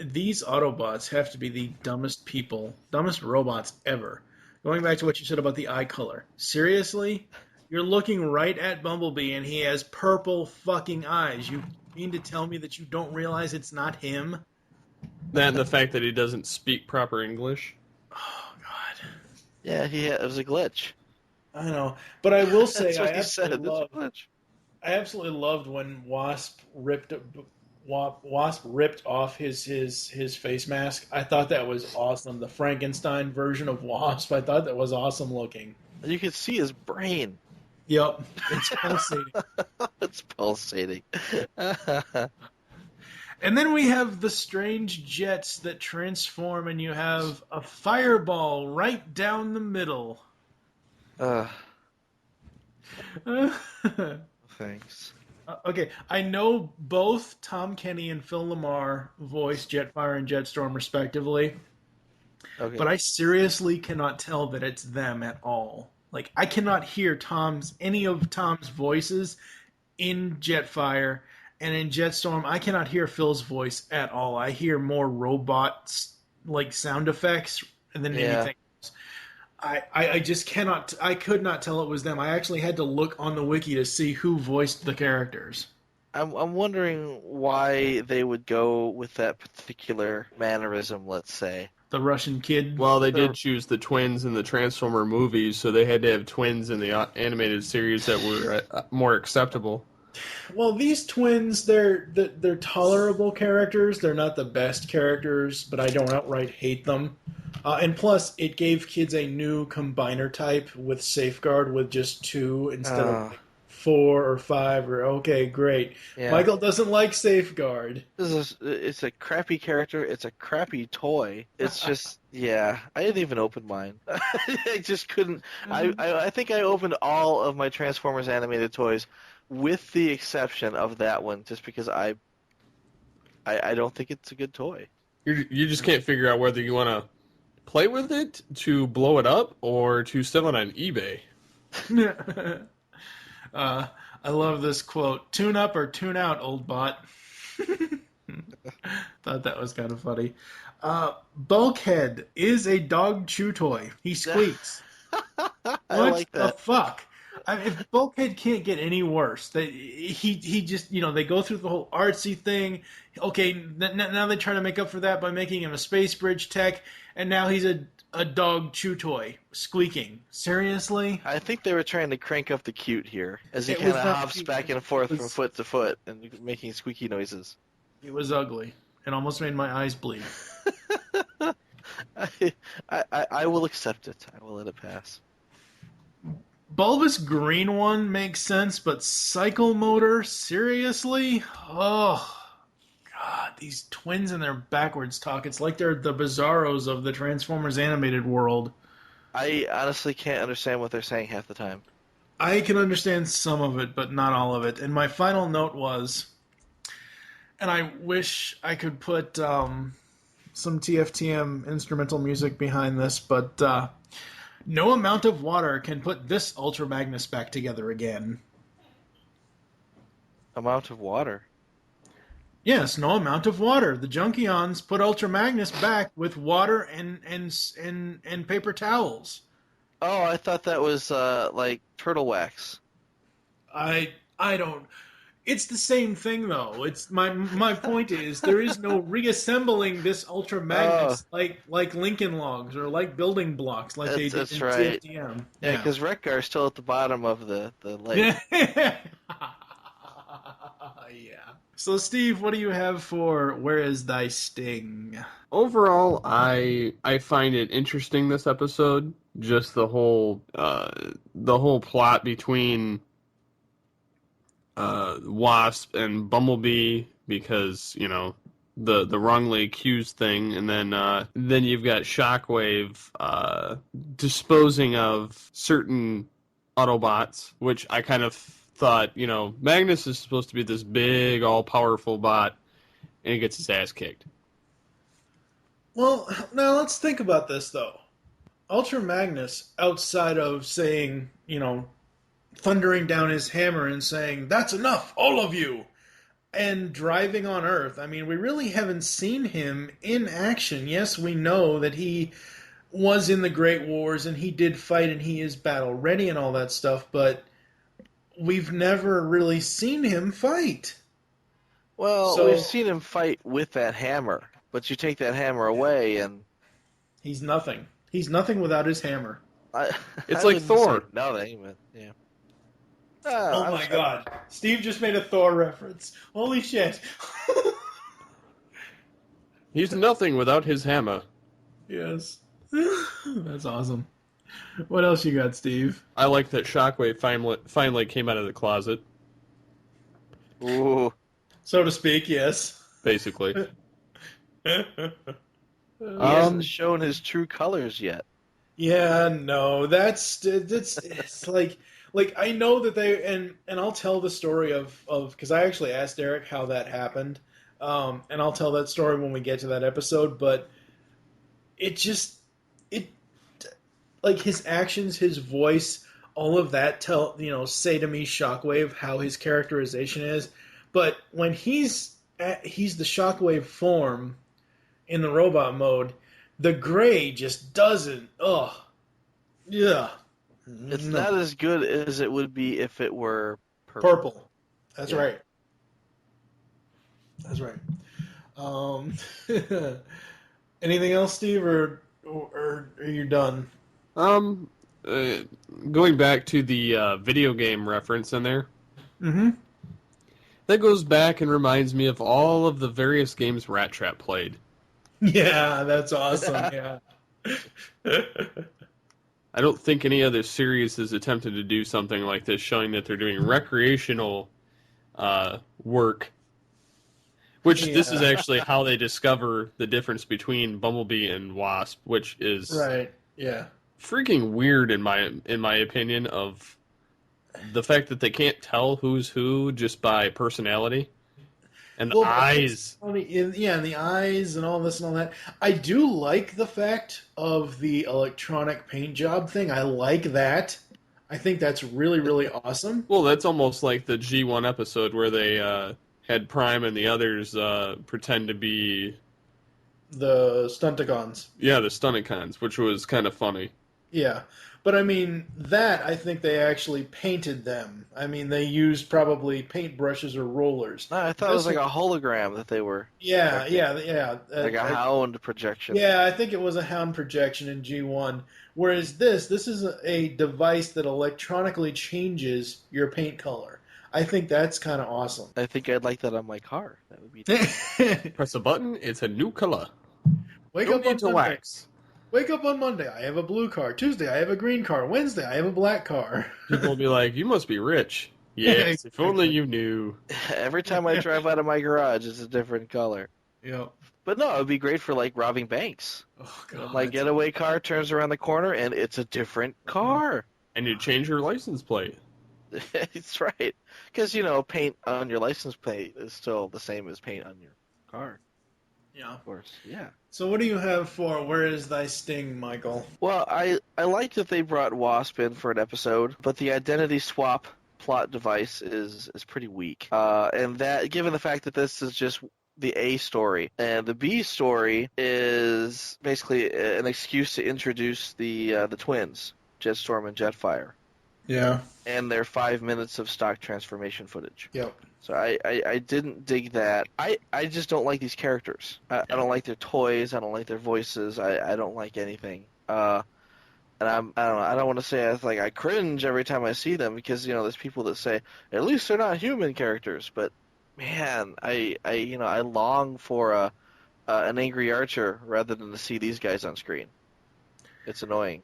these Autobots have to be the dumbest robots ever. Going back to what you said about the eye color. Seriously? You're looking right at Bumblebee and he has purple fucking eyes. You mean to tell me that you don't realize it's not him? That and the fact that he doesn't speak proper English. Oh, God. Yeah, it was a glitch. I know. But I will say, I absolutely loved when Wasp ripped off his face mask. I thought that was awesome. The Frankenstein version of Wasp. I thought that was awesome looking. You could see his brain. Yep, it's pulsating. It's pulsating. And then we have the strange jets that transform, and you have a fireball right down the middle. Thanks. Okay, I know both Tom Kenny and Phil LaMarr voice Jetfire and Jetstorm respectively, but I seriously cannot tell that it's them at all. Like, I cannot hear any of Tom's voices in Jetfire, and in Jetstorm, I cannot hear Phil's voice at all. I hear more robots, like sound effects, than anything else. I just cannot. I could not tell it was them. I actually had to look on the wiki to see who voiced the characters. I'm wondering why they would go with that particular mannerism. Let's say the Russian kid. Well, they did choose the twins in the Transformer movies, so they had to have twins in the animated series that were more acceptable. Well, these twins, they're tolerable characters. They're not the best characters, but I don't outright hate them. And plus, it gave kids a new combiner type with Safeguard with just 2 instead of 4 or 5. Okay, great. Yeah. Michael doesn't like Safeguard. It's a crappy character. It's a crappy toy. It's just, I didn't even open mine. I just couldn't. I think I opened all of my Transformers animated toys with the exception of that one, just because I don't think it's a good toy. You just can't figure out whether you want to play with it, to blow it up, or to sell it on eBay. I love this quote. Tune up or tune out, old bot. Thought that was kind of funny. Bulkhead is a dog chew toy. He squeaks. What the fuck? If Bulkhead can't get any worse, he just, they go through the whole artsy thing. Okay, now they try to make up for that by making him a space bridge tech, and now he's a dog chew toy, squeaking. Seriously? I think they were trying to crank up the cute here, as he kind of hops back and forth from foot to foot and making squeaky noises. It was ugly. It almost made my eyes bleed. I will accept it. I will let it pass. Bulbous green one makes sense, but Cycle Motor? Seriously? Oh, God, these twins and their backwards talk. It's like they're the Bizarros of the Transformers animated world. I honestly can't understand what they're saying half the time. I can understand some of it, but not all of it. And my final note was, and I wish I could put some TFTM instrumental music behind this, but no amount of water can put this Ultra Magnus back together again. Amount of water? Yes, no amount of water. The Junkions put Ultra Magnus back with water and paper towels. Oh, I thought that was like turtle wax. I don't. It's the same thing though. It's my point is there is no reassembling this Ultra Magnus like Lincoln Logs or like building blocks like they did That's in right. TFTM. Yeah, because Wreck-Gar's still at the bottom of the lake. Yeah. So Steve, what do you have for Where Is Thy Sting? Overall, I find it interesting this episode. Just the whole plot between Wasp and Bumblebee, because the wrongly accused thing, and then you've got Shockwave disposing of certain Autobots, which I kind of thought, Magnus is supposed to be this big, all-powerful bot, and he gets his ass kicked. Well, now let's think about this, though. Ultra Magnus, outside of saying, thundering down his hammer and saying, "That's enough, all of you," and driving on Earth, I mean, we really haven't seen him in action. Yes, we know that he was in the Great Wars, and he did fight, and he is battle-ready and all that stuff, but we've never really seen him fight. Well, we've seen him fight with that hammer, but you take that hammer away and... He's nothing. He's nothing without his hammer. It's like Thor. Nothing, but yeah. Oh my god. Steve just made a Thor reference. Holy shit. He's nothing without his hammer. Yes. That's awesome. What else you got, Steve? I like that Shockwave finally came out of the closet. Ooh. So to speak, yes. Basically. He hasn't shown his true colors yet. Yeah, no, it's like I know that they and I'll tell the story of because I actually asked Eric how that happened, and I'll tell that story when we get to that episode. But it like his actions, his voice, all of that say to me, Shockwave, how his characterization is. But when he's the Shockwave form in the robot mode, the gray just doesn't. Ugh. Yeah. It's not as good as it would be if it were purple. That's right. That's right. Anything else, Steve, or are you done? Going back to the video game reference in there. Mm-hmm. That goes back and reminds me of all of the various games Rat Trap played. Yeah, that's awesome. Yeah. I don't think any other series has attempted to do something like this, showing that they're doing recreational work. Which this is actually how they discover the difference between Bumblebee and Wasp, which is right. Yeah. Freaking weird in my opinion, of the fact that they can't tell who's who just by personality. And the eyes. And the eyes and all this and all that. I do like the fact of the electronic paint job thing. I like that. I think that's really, really awesome. Well, that's almost like the G1 episode where they had Prime and the others pretend to be... the Stunticons. Yeah, the Stunticons, which was kind of funny. Yeah. But, I mean, I think they actually painted them. I mean, they used probably paintbrushes or rollers. No, I thought it was like a hologram that they were... Yeah. Like a Hound projection. Yeah, I think it was a Hound projection in G1. Whereas this is a device that electronically changes your paint color. I think that's kind of awesome. I think I'd like that on my car. That would be Press a button, it's a new color. Wake up on Monday, I have a blue car. Tuesday, I have a green car. Wednesday, I have a black car. People will be like, you must be rich. Yes, if only you knew. Every time I drive out of my garage, it's a different color. Yeah. But no, it would be great for, like, robbing banks. Oh, God. My getaway car turns around the corner, and it's a different car. And you change your license plate. That's right. Because, paint on your license plate is still the same as paint on your car. Yeah. Of course, yeah. So what do you have for Where Is Thy Sting, Michael? Well, I like that they brought Wasp in for an episode, but the identity swap plot device is pretty weak. And that, given the fact that this is just the A story, and the B story is basically an excuse to introduce the twins, Jetstorm and Jetfire. Yeah. And their 5 minutes of stock transformation footage. Yep. So I didn't dig that. I just don't like these characters. I don't like their toys. I don't like their voices. I don't like anything. And I don't know. I don't want to say I cringe every time I see them, because there's people that say at least they're not human characters. But man, I long for an angry Archer rather than to see these guys on screen. It's annoying.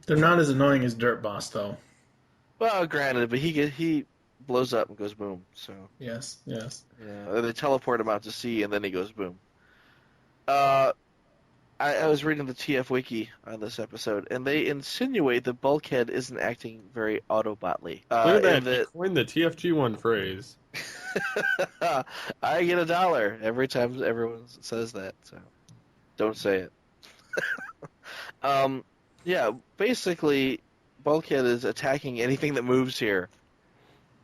They're not as annoying as Dirt Boss, though. Well, granted, but he blows up and goes boom. So yes. Yeah, they teleport him out to sea, and then he goes boom. I was reading the TF Wiki on this episode, and they insinuate that Bulkhead isn't acting very Autobotly. Look at that! You coined the TFG1 phrase. I get $1 every time everyone says that, so don't say it. Yeah, basically, Bulkhead is attacking anything that moves here.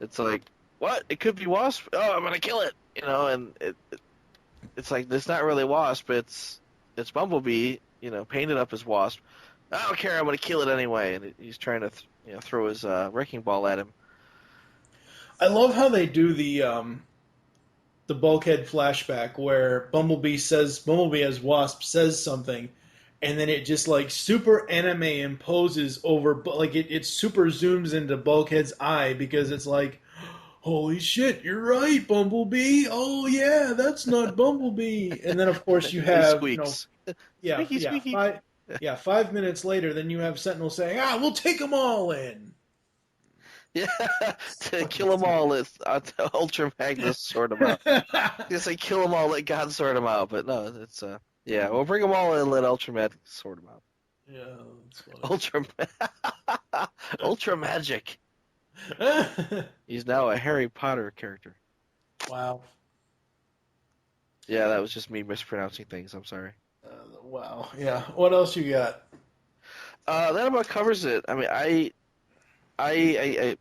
It's like, what? It could be Wasp? Oh, I'm gonna kill it! And it's like, it's not really Wasp, it's Bumblebee, painted up as Wasp. I don't care, I'm gonna kill it anyway. And he's trying to throw his wrecking ball at him. I love how they do the Bulkhead flashback where Bumblebee as Wasp says something, and then it just super anime imposes over, it super zooms into Bulkhead's eye, because it's like, holy shit, you're right, Bumblebee. Oh yeah, that's not Bumblebee. And then of course you have Squeaks. Squeaky. 5 minutes later, then you have Sentinel saying, we'll take them all in. Yeah, to kill them all, Ultra Magnus sort them out. You say kill them all, let God sort them out, but no, it's we'll bring them all in and let Ultra Magnus sort them out. Yeah, that's funny. Ultra Magic. He's now a Harry Potter character. Wow. Yeah, that was just me mispronouncing things. I'm sorry. Wow. Yeah. What else you got? That about covers it. I mean, I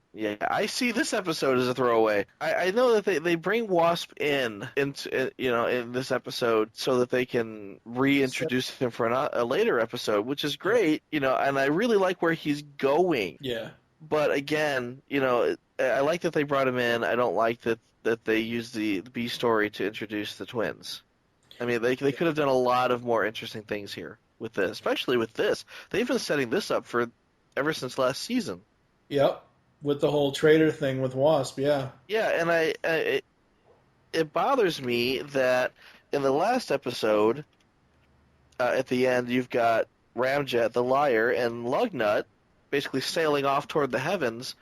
see this episode as a throwaway. I know that they bring Wasp into in this episode so that they can reintroduce him for a later episode, which is great. And I really like where he's going. Yeah. But again, I like that they brought him in. I don't like that they used the B story to introduce the twins. I mean, they could have done a lot of more interesting things here with this, especially with this. They've been setting this up for ever since last season. Yep, with the whole traitor thing with Wasp, yeah. Yeah, and it bothers me that in the last episode, at the end, you've got Ramjet, the liar, and Lugnut basically sailing off toward the heavens,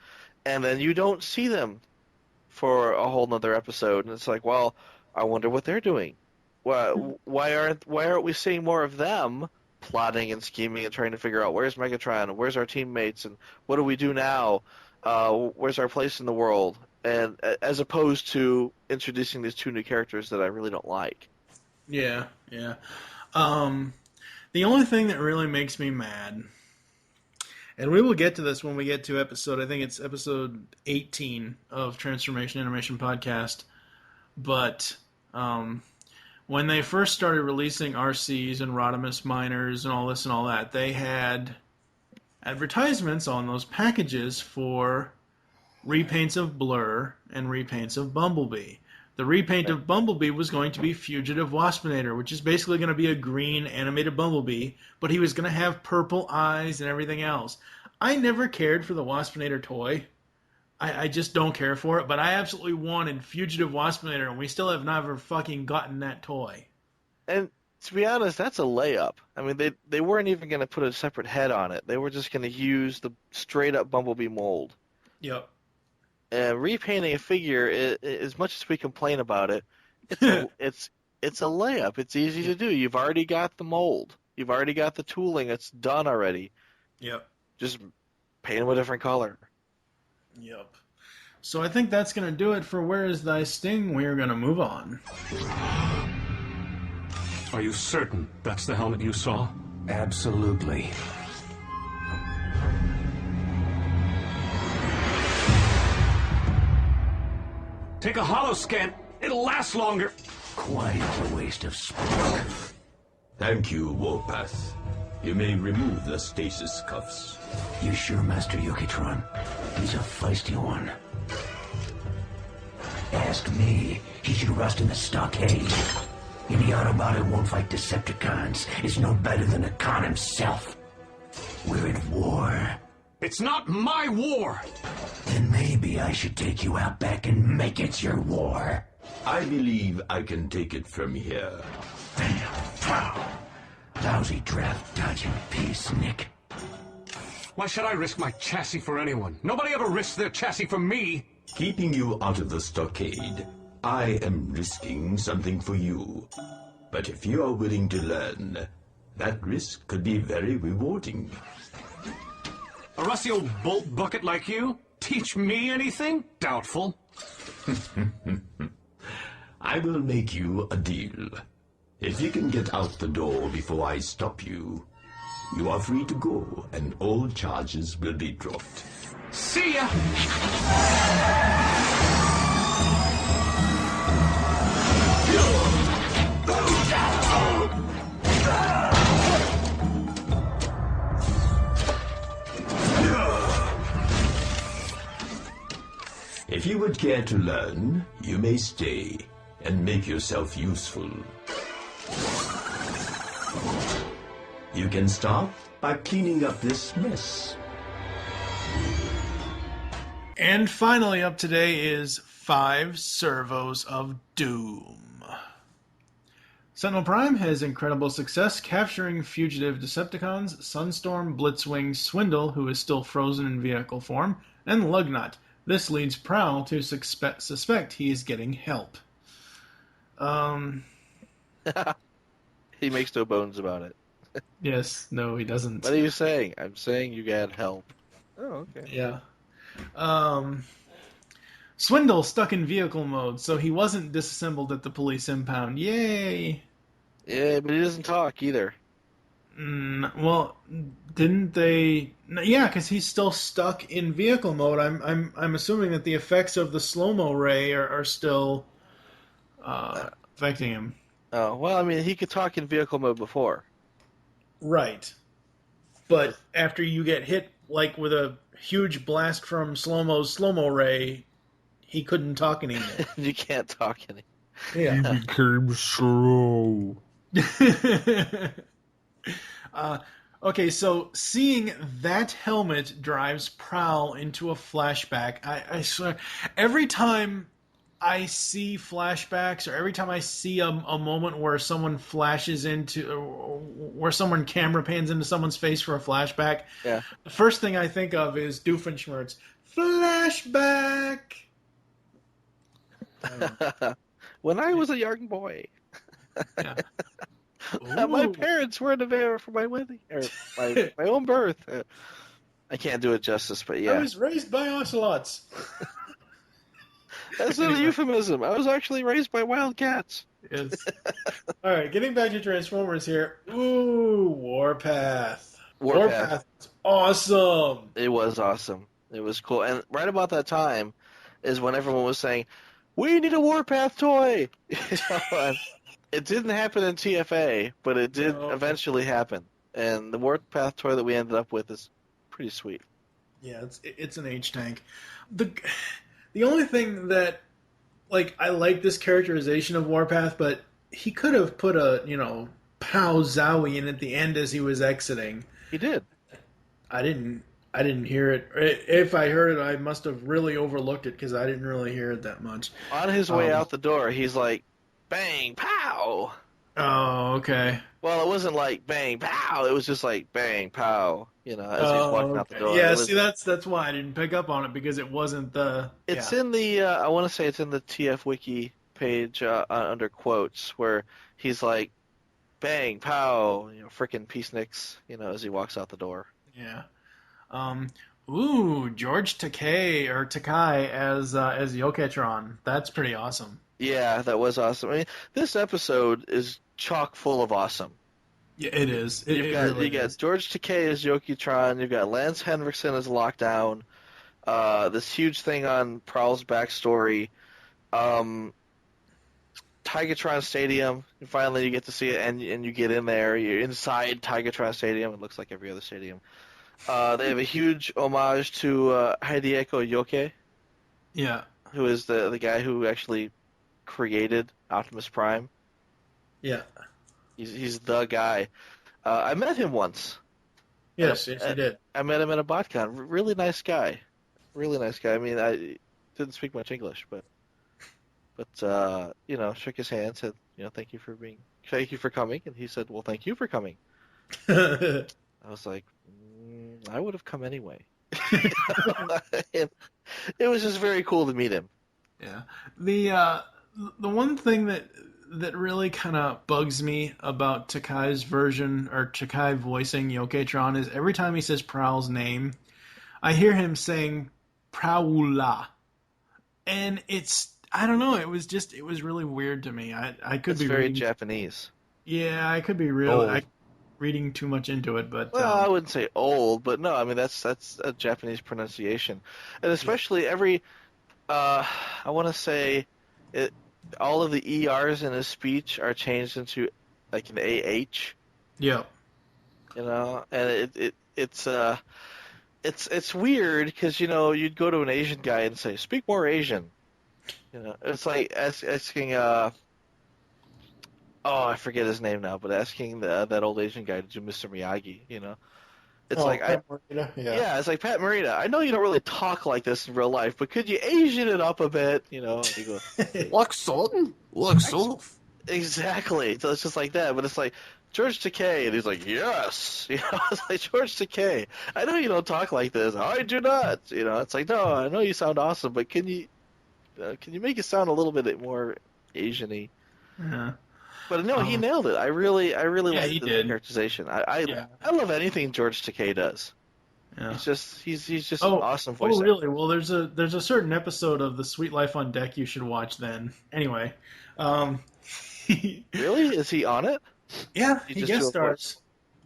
and then you don't see them for a whole nother episode. And it's like, well, I wonder what they're doing. Why aren't we seeing more of them plotting and scheming and trying to figure out where's Megatron and where's our teammates and what do we do now? Where's our place in the world? And as opposed to introducing these two new characters that I really don't like. Yeah. The only thing that really makes me mad, and we will get to this when we get to I think it's episode 18 of Transformation Animation Podcast, but when they first started releasing RCs and Rodimus miners and all this and all that, they had advertisements on those packages for repaints of Blur and repaints of Bumblebee. The repaint of Bumblebee was going to be Fugitive Waspinator, which is basically going to be a green animated Bumblebee, but he was going to have purple eyes and everything else. I never cared for the Waspinator toy. I just don't care for it, but I absolutely wanted Fugitive Waspinator, and we still have never fucking gotten that toy. And to be honest, that's a layup. I mean, they weren't even going to put a separate head on it. They were just going to use the straight-up Bumblebee mold. Yep. And repainting a figure, as much as we complain about it, it's a layup. It's easy to do. You've already got the mold. You've already got the tooling. It's done already. Yep. Just paint them a different color. Yep. So I think that's going to do it for Where Is Thy Sting? We're going to move on. Are you certain that's the helmet you saw? Absolutely. Take a holo scan. It'll last longer. Quite a waste of spark. Thank you, Warpath. You may remove the stasis cuffs. You sure, Master Yukitron? He's a feisty one. Ask me. He should rust in the stockade. Any Autobot who won't fight Decepticons is no better than a Khan himself. We're at war. It's not my war. Then maybe I should take you out back and make it your war. I believe I can take it from here. Wow. Lousy draft dodging piece, Nick. Why should I risk my chassis for anyone? Nobody ever risks their chassis for me. Keeping you out of the stockade, I am risking something for you. But if you are willing to learn, that risk could be very rewarding. A rusty old bolt bucket like you? Teach me anything? Doubtful. I will make you a deal. If you can get out the door before I stop you, you are free to go, and all charges will be dropped. See ya! If you would care to learn, you may stay and make yourself useful. You can start by cleaning up this mess. And finally up today is 5 Servos of Doom. Sentinel Prime has incredible success capturing fugitive Decepticons, Sunstorm, Blitzwing, Swindle, who is still frozen in vehicle form, and Lugnut. This leads Prowl to suspect he is getting help. He makes no bones about it. Yes, no, he doesn't. What are you saying? I'm saying you got help. Oh, okay. Yeah. Swindle stuck in vehicle mode, so he wasn't disassembled at the police impound. Yay! Yeah, but he doesn't talk either. Well, didn't they? Yeah, because he's still stuck in vehicle mode. I'm assuming that the effects of the slow-mo ray are still affecting him. Oh, well, I mean, he could talk in vehicle mode before. Right. But after you get hit, like, with a huge blast from slow-mo's slow-mo ray, he couldn't talk anymore. You can't talk anymore. Yeah. He became slow. Okay, so seeing that helmet drives Prowl into a flashback. I swear, every time I see flashbacks, or every time I see a moment where someone flashes into, or where someone camera pans into someone's face for a flashback, yeah, the first thing I think of is Doofenshmirtz. Flashback! When I was a young boy. Yeah. My parents weren't there for my wedding, or my own birth. I can't do it justice, but yeah. I was raised by ocelots. That's not a euphemism. I was actually raised by wildcats. Yes. All right, getting back to Transformers here. Ooh, Warpath. Warpath is awesome. It was awesome. It was cool. And right about that time is when everyone was saying, we need a Warpath toy! It didn't happen in TFA, but it did eventually happen. And the Warpath toy that we ended up with is pretty sweet. Yeah, it's an H-Tank. The only thing that, like, I like this characterization of Warpath, but he could have put a, Pow Zowie in at the end as he was exiting. He did. I didn't hear it. If I heard it, I must have really overlooked it because I didn't really hear it that much. On his way out the door, he's like, bang, pow! Oh, okay. Well, it wasn't like bang, pow. It was just like bang, pow, as he was walking out the door. Yeah, see, that's why I didn't pick up on it, because it wasn't the... It's in the, I want to say it's in the TF Wiki page under quotes, where he's like, bang, pow, frickin' peaceniks, as he walks out the door. Yeah. Ooh, George Takei as Yoketron. That's pretty awesome. Yeah, that was awesome. I mean, this episode is chock full of awesome. Yeah, it is. You got George Takei as Yoketron. You've got Lance Henriksen as Lockdown. This huge thing on Prowl's backstory. Tigatron Stadium. And finally, you get to see it, and you get in there. You're inside Tigatron Stadium. It looks like every other stadium. They have a huge homage to Hideko Yoke, Yeah. who is the guy who actually created Optimus Prime. Yeah. He's the guy. I met him once. Yes, you did. I met him at a BotCon. Really nice guy. Really nice guy. I mean, I didn't speak much English, but shook his hand, said, thank you for coming, and he said, well, thank you for coming. I was like, I would have come anyway. And it was just very cool to meet him. Yeah. The one thing that really kind of bugs me about Takai's version, or Takai voicing Yoketron, is every time he says Prowl's name, I hear him saying Prowla. And I don't know, it was really weird to me. I could be very reading, Japanese. Yeah, I could be reading too much into it, but well, I wouldn't say old, but no, I mean that's a Japanese pronunciation, and especially I want to say all of the ERs in his speech are changed into like an AH. Yeah. And it's weird because you'd go to an Asian guy and say speak more Asian. It's like asking I forget his name now, but asking that old Asian guy to do Mr. Miyagi. It's Pat Morita? Yeah, it's like, Pat Morita, I know you don't really talk like this in real life, but could you Asian it up a bit? You go, like Sultan? Like Sultan? Exactly. So it's just like that, but it's like, George Takei, and he's like, yes! It's like, George Takei, I know you don't talk like this. I do not! It's like, no, I know you sound awesome, but can you make it sound a little bit more Asian-y? Yeah. But no, he nailed it. I really like the characterization. I love anything George Takei does. Yeah. He's just an awesome voice actor. Really? Well, there's a certain episode of The Sweet Life on Deck you should watch then. Anyway. Really? Is he on it? Yeah, he guest stars.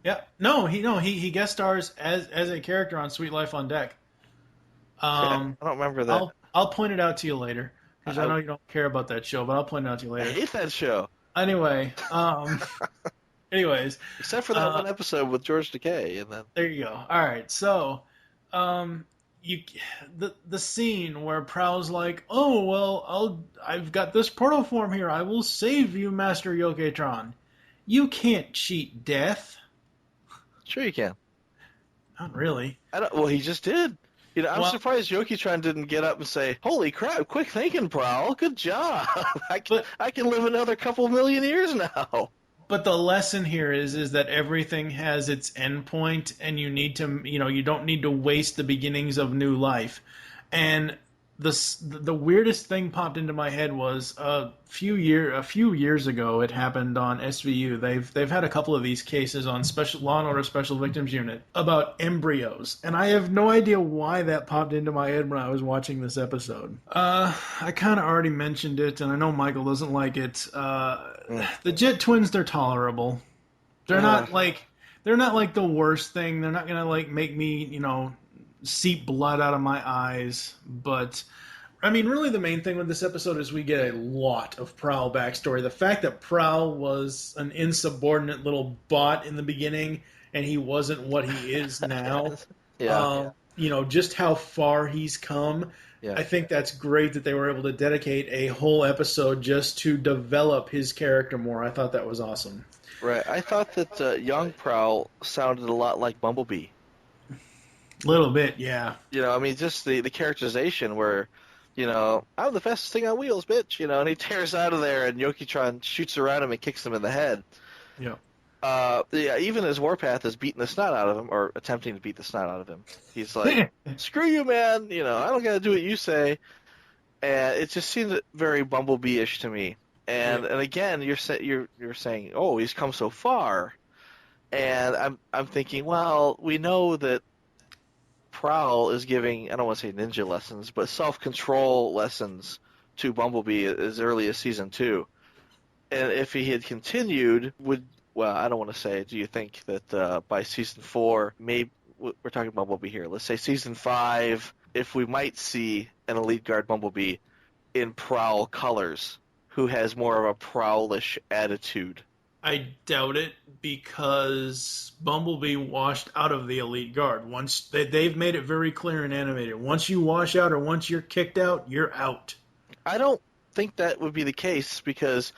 Yeah. No, he guest stars as a character on Sweet Life on Deck. I don't remember that. I'll point it out to you later, because I know you don't care about that show, but I'll point it out to you later. I hate that show. Anyway, anyways, except for that one episode with George Takei, and then there you go. All right, so the scene where Prowl's like, "Oh well, I've got this portal form here. I will save you, Master Yoketron. You can't cheat death." Sure, you can. Not really. Well, he just did. I'm surprised Yoketron didn't get up and say, "Holy crap! Quick thinking, Prowl. Good job. I can live another couple million years now." But the lesson here is that everything has its end point, and you need to, you don't need to waste the beginnings of new life. And the weirdest thing popped into my head was a few years ago. It happened on SVU. They've had a couple of these cases on Law and Order Special Victims Unit about embryos, and I have no idea why that popped into my head when I was watching this episode. I kind of already mentioned it, and I know Michael doesn't like it. The Jet Twins, they're tolerable. They're not like the worst thing. They're not gonna make me seep blood out of my eyes, but I mean, really the main thing with this episode is we get a lot of Prowl backstory. The fact that Prowl was an insubordinate little bot in the beginning, and he wasn't what he is now. Just how far he's come. Yeah. I think that's great that they were able to dedicate a whole episode just to develop his character more. I thought that was awesome. Right. I thought that young Prowl sounded a lot like Bumblebee. Little bit, yeah. Just the characterization where, I'm the fastest thing on wheels, bitch, and he tears out of there, and Yoketron shoots around him and kicks him in the head. Yeah. Even as Warpath is beating the snot out of him, or attempting to beat the snot out of him, he's like, screw you, man, I don't gotta do what you say. And it just seemed very Bumblebee-ish to me. And again, you're saying, oh, he's come so far. And I'm thinking, well, we know that Prowl is giving, I don't want to say ninja lessons, but self-control lessons to Bumblebee as early as Season 2. And if he had continued, I don't want to say, do you think that by Season 4, maybe, we're talking Bumblebee here, let's say Season 5, if we might see an Elite Guard Bumblebee, in Prowl colors who has more of a Prowlish attitude. I doubt it because Bumblebee washed out of the Elite Guard. Once they've made it very clear and animated. Once you wash out or once you're kicked out, you're out. I don't think that would be the case because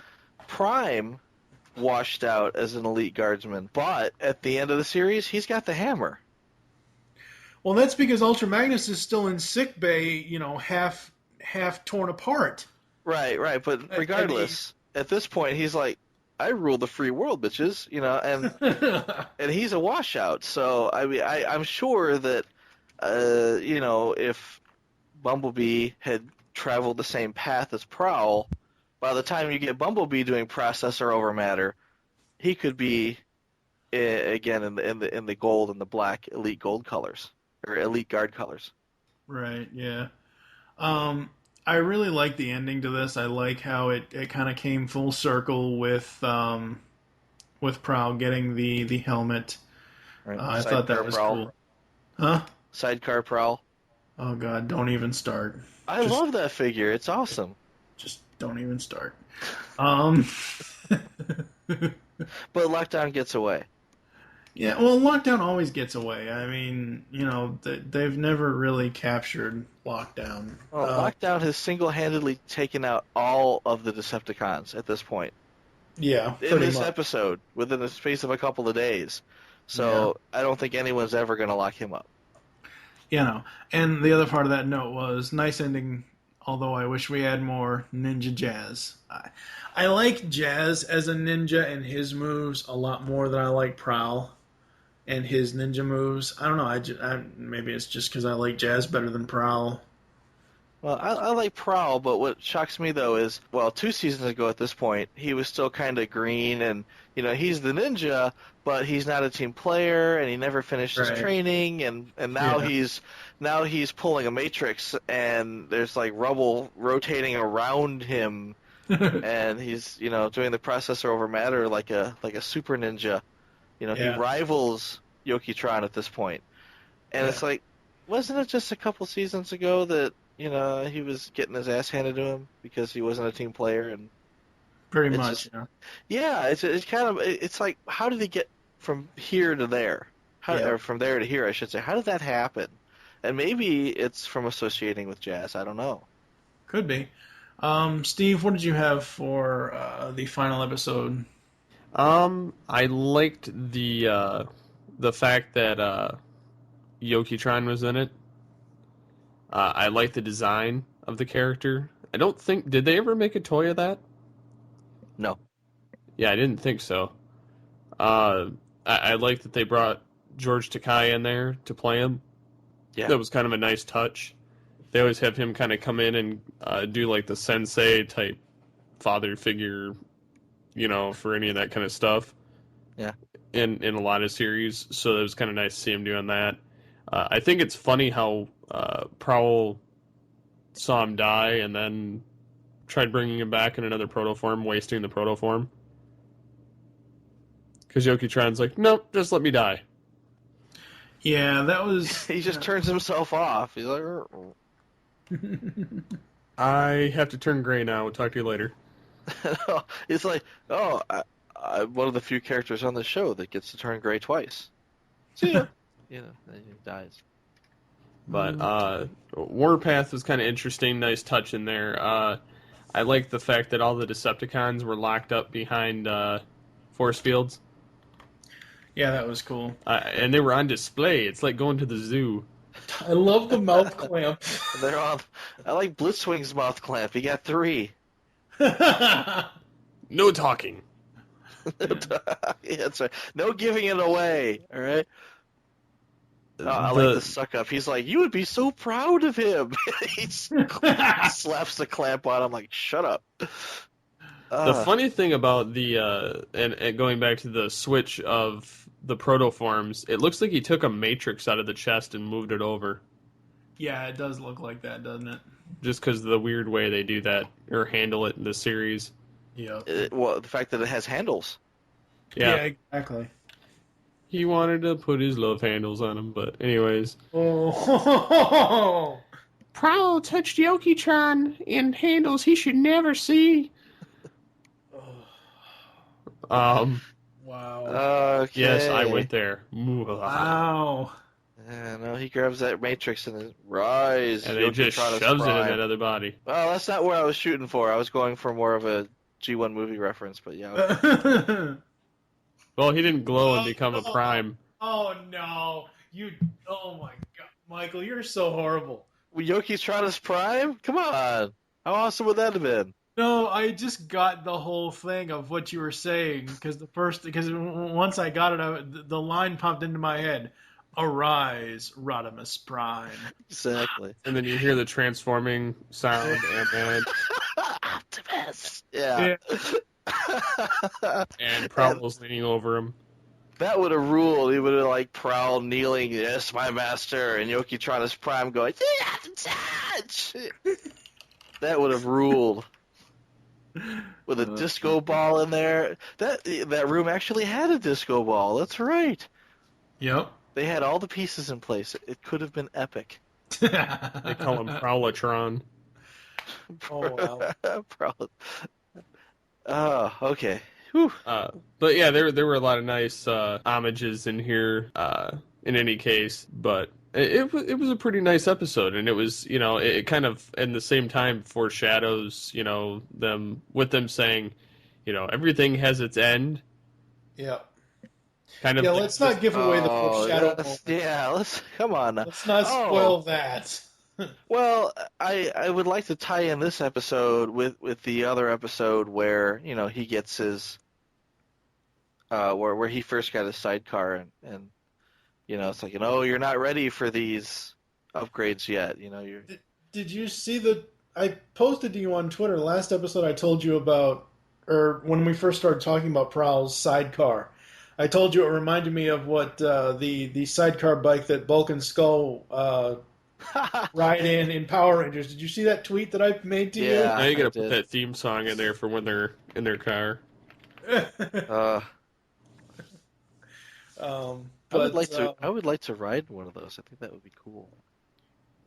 Prime washed out as an Elite Guardsman, but at the end of the series, he's got the hammer. Well, that's because Ultra Magnus is still in sick bay, half torn apart. Right. But regardless, at this point, he's like, I rule the free world, bitches, and and he's a washout. So I mean, I'm sure that if Bumblebee had traveled the same path as Prowl, by the time you get Bumblebee doing processor over matter, he could be again in the gold and the black Elite Gold colors or Elite Guard colors. Right. Yeah. I really like the ending to this. I like how it kind of came full circle with Prowl getting the helmet. Right. I thought that was Prowl. cool. Huh? Sidecar Prowl. Oh God! Don't even start. I love that figure. It's awesome. Just don't even start. But Lockdown gets away. Yeah, well, Lockdown always gets away. I mean, they've never really captured Lockdown. Well, Lockdown has single-handedly taken out all of the Decepticons at this point. Yeah, in this episode, within the space of a couple of days. So I don't think anyone's ever going to lock him up. And the other part of that note was nice ending, although I wish we had more Ninja Jazz. I like Jazz as a ninja and his moves a lot more than I like Prowl and his ninja moves. I don't know. Maybe it's just because I like Jazz better than Prowl. Well, I like Prowl, but what shocks me, though, is, 2 seasons ago at this point, he was still kind of green, and, he's the ninja, but he's not a team player, and he never finished his training, and now he's pulling a matrix, and there's, rubble rotating around him, and he's, doing the processor over matter like a super ninja. He rivals Yokitron at this point. And it's like, wasn't it just a couple seasons ago that, he was getting his ass handed to him because he wasn't a team player? And pretty much, it's kind of, it's like, how did he get from here to there? Or from there to here, I should say. How did that happen? And maybe it's from associating with Jazz. I don't know. Could be. Steve, what did you have for the final episode? I liked the fact that Yokitron was in it. I liked the design of the character. I don't think... Did they ever make a toy of that? No. Yeah, I didn't think so. I liked that they brought George Takei in there to play him. Yeah. That was kind of a nice touch. They always have him kind of come in and do the sensei type father figure, for any of that kind of stuff. Yeah. In a lot of series, so it was kind of nice to see him doing that. I think it's funny how Prowl saw him die and then tried bringing him back in another protoform, wasting the protoform. Because Yokitron's like, nope, just let me die. Yeah, that was... He just turns himself off. He's like... I have to turn gray now. We'll talk to you later. It's like, I'm one of the few characters on the show that gets to turn gray twice. See ya. Then he dies. But Warpath was kind of interesting. Nice touch in there. I like the fact that all the Decepticons were locked up behind force fields. Yeah, that was cool. And they were on display. It's like going to the zoo. I love the mouth clamp. They're on. I like Blitzwing's mouth clamp. He got 3. No talking. Yeah, that's right. No giving it away. All right. I like the suck up. He's like, you would be so proud of him. He slaps the clamp on him like, shut up. The funny thing about the and going back to the switch of the protoforms, it looks like he took a matrix out of the chest and moved it over. Yeah, it does look like that, doesn't it? Just because of the weird way they do that or handle it in the series. Yeah. The fact that it has handles. Yeah, exactly. He wanted to put his love handles on him, but anyways. Oh. Prowl touched Yoki-chan in handles he should never see. Wow. Okay. Yes, I went there. Wow. Yeah, no, he grabs that matrix and then rise. And he just Yoki-Trana's shoves it in prime. that other body. Well, that's not what I was shooting for. I was going for more of a G1 movie reference, but yeah. Okay. Well, he didn't glow and become a prime. Oh no! Oh my God, Michael, you're so horrible. Yoki-Trana's prime? Come on! How awesome would that have been? No, I just got the whole thing of what you were saying because once I got it, the line popped into my head. Arise, Rodimus Prime. Exactly. And then you hear the transforming sound, and then Optimus. Yeah. and Prowl's leaning over him. That would have ruled. He would have like Prowl kneeling, yes, my master, and Yoki-Trana's prime going, you have to touch. That would have ruled. With a disco ball in there. That room actually had a disco ball. That's right. Yep. They had all the pieces in place. It could have been epic. They call him Prowlatron. Oh, wow. Oh, okay. Whew. But yeah, there were a lot of nice homages in here. In any case, but it was a pretty nice episode, and it was, you know, it kind of in the same time foreshadows, you know, them saying, you know, everything has its end. Yeah. Kind of. Yeah. Let's not give away the foreshadow. Let's come on. Let's not spoil that. Well, I would like to tie in this episode with the other episode where, you know, he gets his where he first got his sidecar and you know, it's like, you know, you're not ready for these upgrades yet, you know, you're Did you see I posted to you on Twitter last episode I told you about, or when we first started talking about Prowl's sidecar. I told you it reminded me of what the sidecar bike that Bulk and Skull ride in Power Rangers. Did you see that tweet that I made to you? Yeah, now you gotta put that theme song in there for when they're in their car. I would like to ride one of those. I think that would be cool.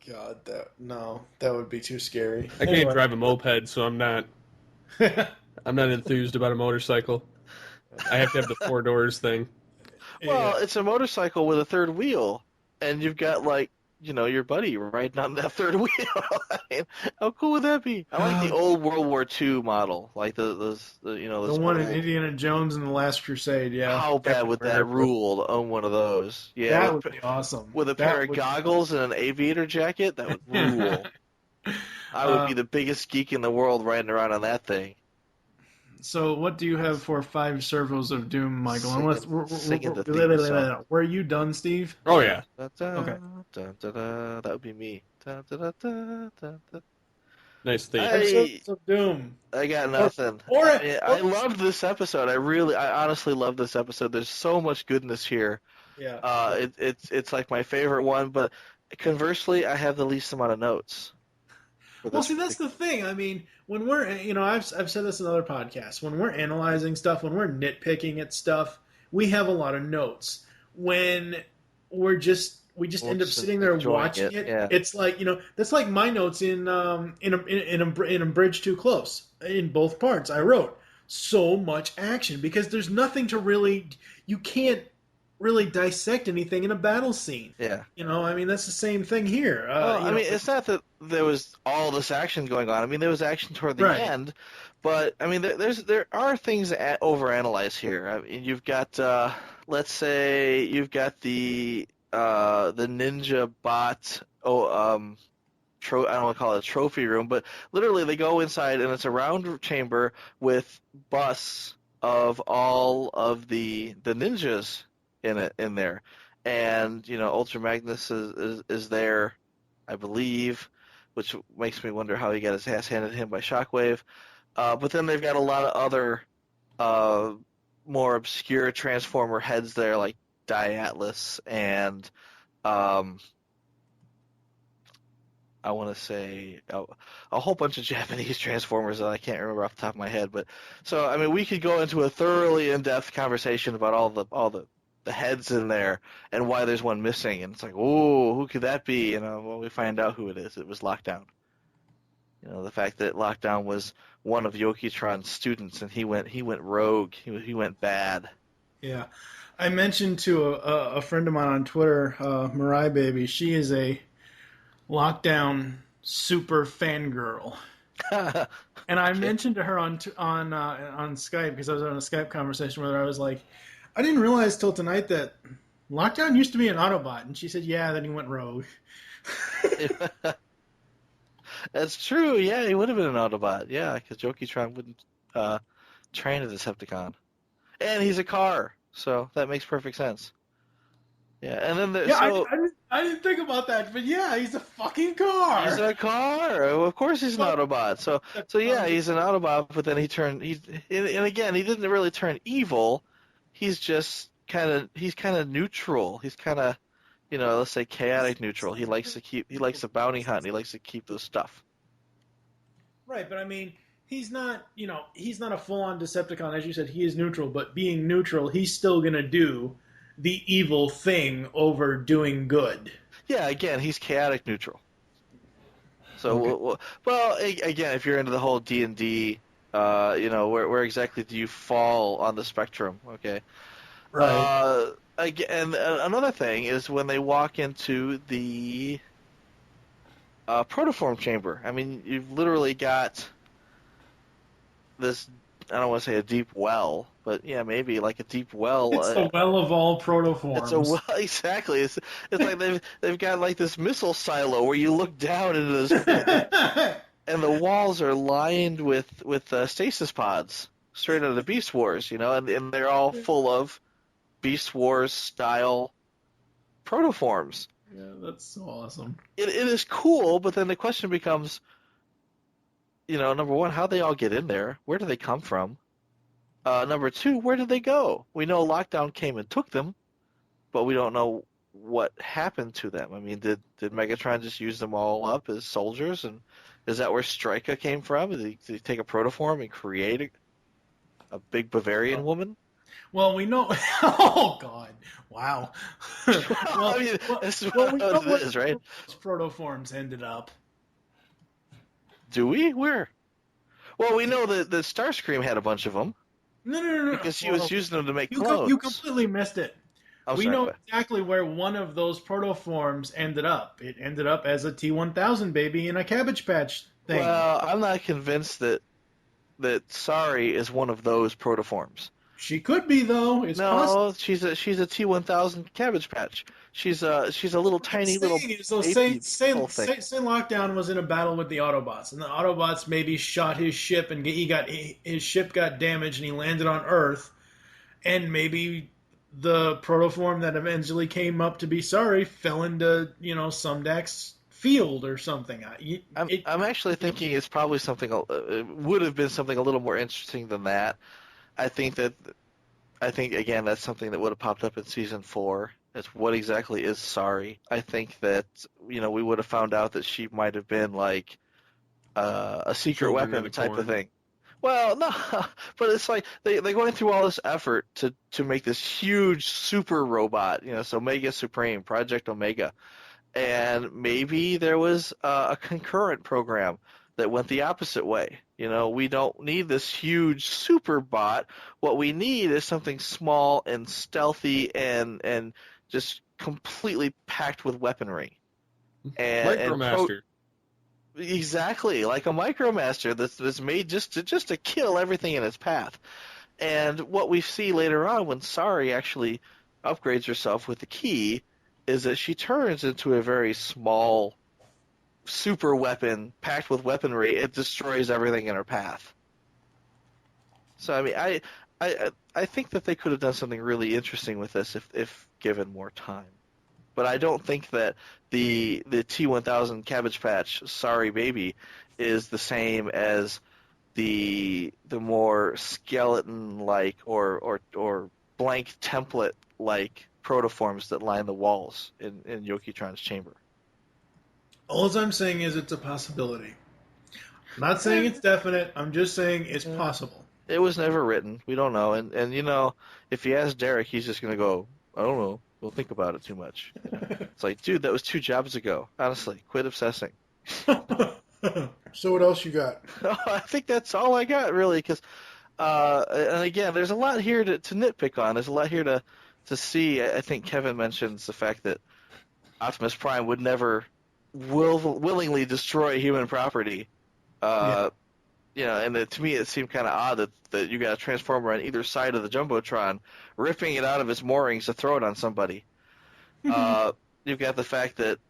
God, that would be too scary. I can't drive a moped, so I'm not enthused about a motorcycle. I have to have the 4 doors thing. Well, it's a motorcycle with a third wheel, and you've got, like, you know, your buddy riding on that third wheel. I mean, how cool would that be? I like the old World War II model, like the one in Indiana Jones and the Last Crusade. Yeah. How bad would that rule to own one of those? Yeah, that would be awesome. With a pair of goggles and an aviator jacket, that would rule. I would be the biggest geek in the world riding around on that thing. So, what do you have for 5 servos of Doom, Michael? Were you done, Steve? Oh yeah. Okay. That would be me. Nice theme. Servos of Doom. I got nothing. I loved this episode. I honestly love this episode. There's so much goodness here. Yeah. It's like my favorite one, but conversely, I have the least amount of notes. Well, see, that's the thing. I mean, when we're, you know, I've said this in other podcasts. When we're analyzing stuff, when we're nitpicking at stuff, we have a lot of notes. When we just end up sitting there watching it. Yeah. It's like, you know, that's like my notes in a Bridge Too Close. In both parts, I wrote so much action because there's nothing to really, you can't really dissect anything in a battle scene. Yeah. You know, I mean, that's the same thing here. I mean, it's not that there was all this action going on. I mean, there was action toward the end, but I mean, there are things to overanalyze here. I mean, you've got, let's say, you've got the ninja bot. I don't want to call it a trophy room, but literally they go inside and it's a round chamber with busts of all of the ninjas in there, and you know, Ultra Magnus is there, I believe, which makes me wonder how he got his ass handed to him by Shockwave. But then they've got a lot of other more obscure Transformer heads there, like Diatlas and I want to say a whole bunch of Japanese Transformers that I can't remember off the top of my head. But so I mean, we could go into a thoroughly in-depth conversation about all the the heads in there and why there's one missing. And it's like, oh, who could that be? Well, we find out who it is. It was Lockdown. The fact that Lockdown was one of Yokitron's students, and he went rogue. He went bad. Yeah. I mentioned to a friend of mine on Twitter, Mirai Baby, she is a Lockdown super fangirl. And I mentioned to her on Skype, because I was on a Skype conversation with her, I was like, I didn't realize till tonight that Lockdown used to be an Autobot. And she said, yeah, then he went rogue. That's true. Yeah, he would have been an Autobot. Yeah, because Yokitron wouldn't train a Decepticon. And he's a car, so that mak's perfect sense. Yeah, and then I didn't think about that, but yeah, he's a fucking car. He's a car. Of course, he's an Autobot. So yeah, he's an Autobot. But then and again, he didn't really turn evil. He's just kind of neutral. He's kind of, let's say chaotic neutral. He likes to bounty hunt. And he likes to keep the stuff. Right, but I mean, he's not a full-on Decepticon, as you said. He is neutral, but being neutral, he's still gonna do the evil thing over doing good. Yeah, again, he's chaotic neutral. So, well, again, if you're into the whole D&D, where exactly do you fall on the spectrum? Okay, right. Again, another thing is when they walk into the protoform chamber. I mean, you've literally got this. I don't want to say a deep well, but yeah, maybe like a deep well. It's the well of all protoforms. It's a well, exactly. It's like they've got like this missile silo where you look down into this pit, and the walls are lined with stasis pods straight out of the Beast Wars, and they're all full of Beast Wars style protoforms. Yeah, that's so awesome. It is cool, but then the question becomes, number one, how'd they all get in there? Where do they come from? Number two, where did they go? We know Lockdown came and took them, but we don't know what happened to them. I mean, did Megatron just use them all up as soldiers? And is that where Striker came from? Did he take a protoform and create a big Bavarian woman? Well, we know. Oh God! Wow. I mean, that's what it is, right? Protoforms ended up. Do we? Where? Well, we know that Starscream had a bunch of them. No. Because she was using them to make clones. You completely missed it. We know exactly where one of those protoforms ended up. It ended up as a T-1000 baby in a Cabbage Patch thing. Well, I'm not convinced that Sari is one of those protoforms. She could be, though. It's possible. She's a T-1000 Cabbage Patch. She's a little tiny little. So say Lockdown was in a battle with the Autobots, and the Autobots maybe shot his ship, and his ship got damaged, and he landed on Earth, and maybe the protoform that eventually came up to be Sari fell into Sumdak's field or something. I'm actually thinking it's probably something. It would have been something a little more interesting than that. I think again that's something that would have popped up in season 4. It's what exactly is Sari. I think that we would have found out that she might have been like a secret weapon type of thing. Well, no, but it's like they're going through all this effort to make this huge super robot, so Omega Supreme, Project Omega, and maybe there was a concurrent program that went the opposite way. We don't need this huge super bot. What we need is something small and stealthy and just completely packed with weaponry. Micromaster. Exactly, like a Micromaster that's made just to kill everything in its path. And what we see later on when Sari actually upgrades herself with the key is that she turns into a very small super weapon packed with weaponry. It destroys everything in her path. So I mean, I think that they could have done something really interesting with this if given more time. But I don't think that the T-1000 Cabbage Patch Sari baby is the same as the more skeleton like or blank template like protoforms that line the walls in Yokitron's chamber. All I'm saying is it's a possibility. I'm not saying it's definite. I'm just saying it's possible. It was never written. We don't know. And if you ask Derek, he's just going to go, I don't know. We'll think about it too much. It's like, dude, that was 2 jobs ago. Honestly, quit obsessing. So what else you got? I think that's all I got, really, because, and again, there's a lot here to nitpick on. There's a lot here to see. I think Kevin mentions the fact that Optimus Prime would never willingly destroy human property. You know, and to me it seemed kind of odd that you got a Transformer on either side of the Jumbotron, ripping it out of its moorings to throw it on somebody. You've got the fact that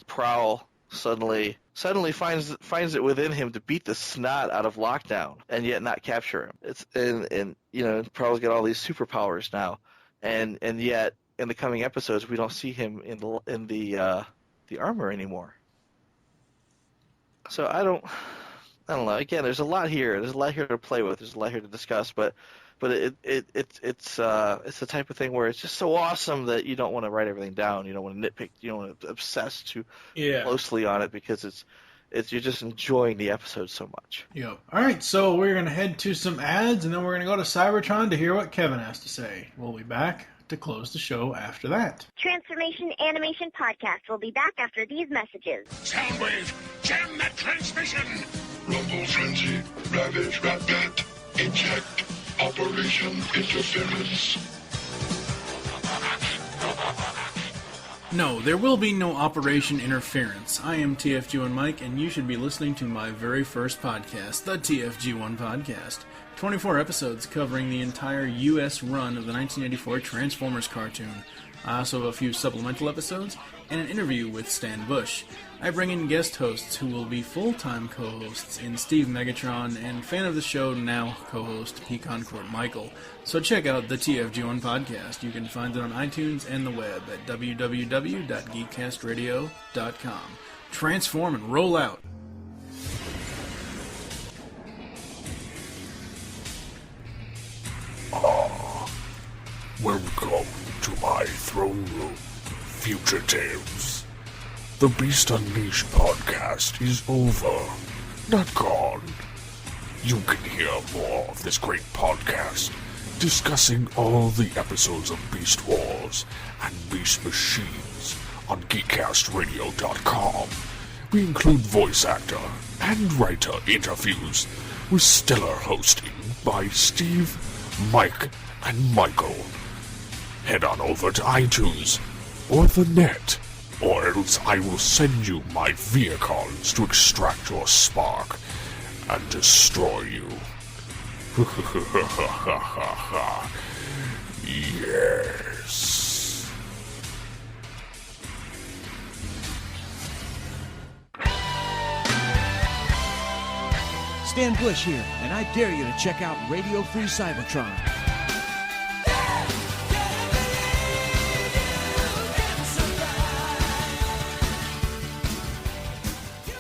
Prowl suddenly finds it within him to beat the snot out of Lockdown and yet not capture him. It's and you know, Prowl's got all these superpowers now, and yet in the coming episodes we don't see him in the armor anymore. So I don't know. Again, there's a lot here. There's a lot here to play with. There's a lot here to discuss. But it's the type of thing where it's just so awesome that you don't want to write everything down. You don't want to nitpick. You don't want to obsess too closely on it because it's you're just enjoying the episode so much. Yep. All right, so we're gonna head to some ads, and then we're gonna go to Cybertron to hear what Kevin has to say. We'll be back to close the show after that. Transformation Animation Podcast will be back after these messages. Soundwave, jam that transmission! Rumble Frenzy, Ravage Rat-Bat, Eject, Operation Interference. No, there will be no Operation Interference. I am TFG1 Mike, and you should be listening to my very first podcast, the TFG1 Podcast. 24 episodes covering the entire U.S. run of the 1984 Transformers cartoon. I also have a few supplemental episodes and an interview with Stan Bush. I bring in guest hosts who will be full-time co-hosts in Steve Megatron and fan of the show now co-host Pecan Court Michael. So check out the TFG1 Podcast. You can find it on iTunes and the web at www.geekcastradio.com. Transform and roll out! Welcome to my throne room, Future Tales. The Beast Unleashed podcast is over, not gone. You can hear more of this great podcast, discussing all the episodes of Beast Wars and Beast Machines on GeekCastRadio.com. We include voice actor and writer interviews with stellar hosting by Steve, Mike, and Michael. Head on over to iTunes or the net, or else I will send you my vehicles to extract your spark and destroy you. Yes. Stan Bush here, and I dare you to check out Radio Free Cybertron.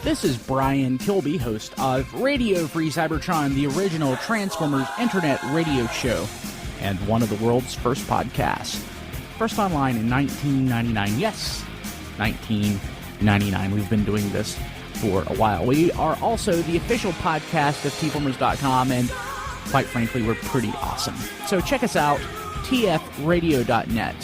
This is Brian Kilby, host of Radio Free Cybertron, the original Transformers internet radio show, and one of the world's first podcasts. First online in 1999. Yes, 1999. We've been doing this for a while. We are also the official podcast of tformers.com, and quite frankly, we're pretty awesome. So check us out, tfradio.net.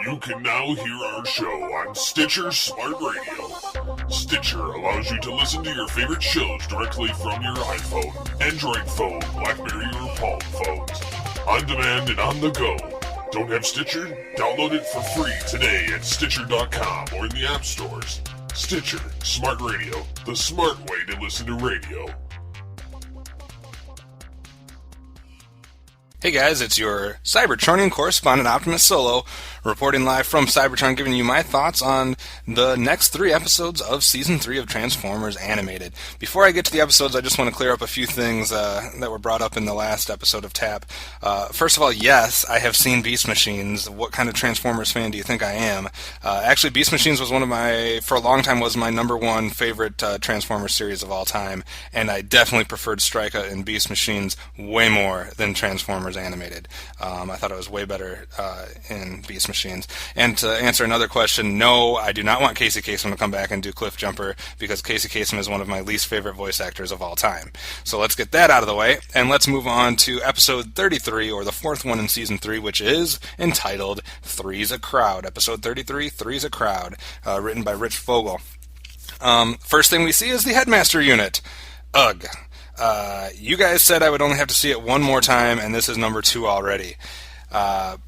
You can now hear our show on Stitcher Smart Radio. Stitcher allows you to listen to your favorite shows directly from your iPhone, Android phone, BlackBerry, or Palm phones. On demand and on the go. Don't have Stitcher? Download it for free today at Stitcher.com or in the app stores. Stitcher Smart Radio, the smart way to listen to radio. Hey guys, it's your Cybertronian correspondent Optimus Solo, reporting live from Cybertron, giving you my thoughts on the next 3 episodes of Season 3 of Transformers Animated. Before I get to the episodes, I just want to clear up a few things that were brought up in the last episode of TAP. First of all, yes, I have seen Beast Machines. What kind of Transformers fan do you think I am? Actually, Beast Machines was for a long time, was my #1 favorite Transformers series of all time, and I definitely preferred Strika and Beast Machines way more than Transformers Animated. I thought it was way better in Beast Machines. machines. And to answer another question, no, I do not want Casey Kasem to come back and do Cliff Jumper, because Casey Kasem is one of my least favorite voice actors of all time. So let's get that out of the way, and let's move on to episode 33, or the fourth one in season 3, which is entitled Three's a Crowd. Episode 33, Three's a Crowd, written by Rich Fogel. First thing we see is the Headmaster unit. Ugh. You guys said I would only have to see it one more time, and this is number 2 already.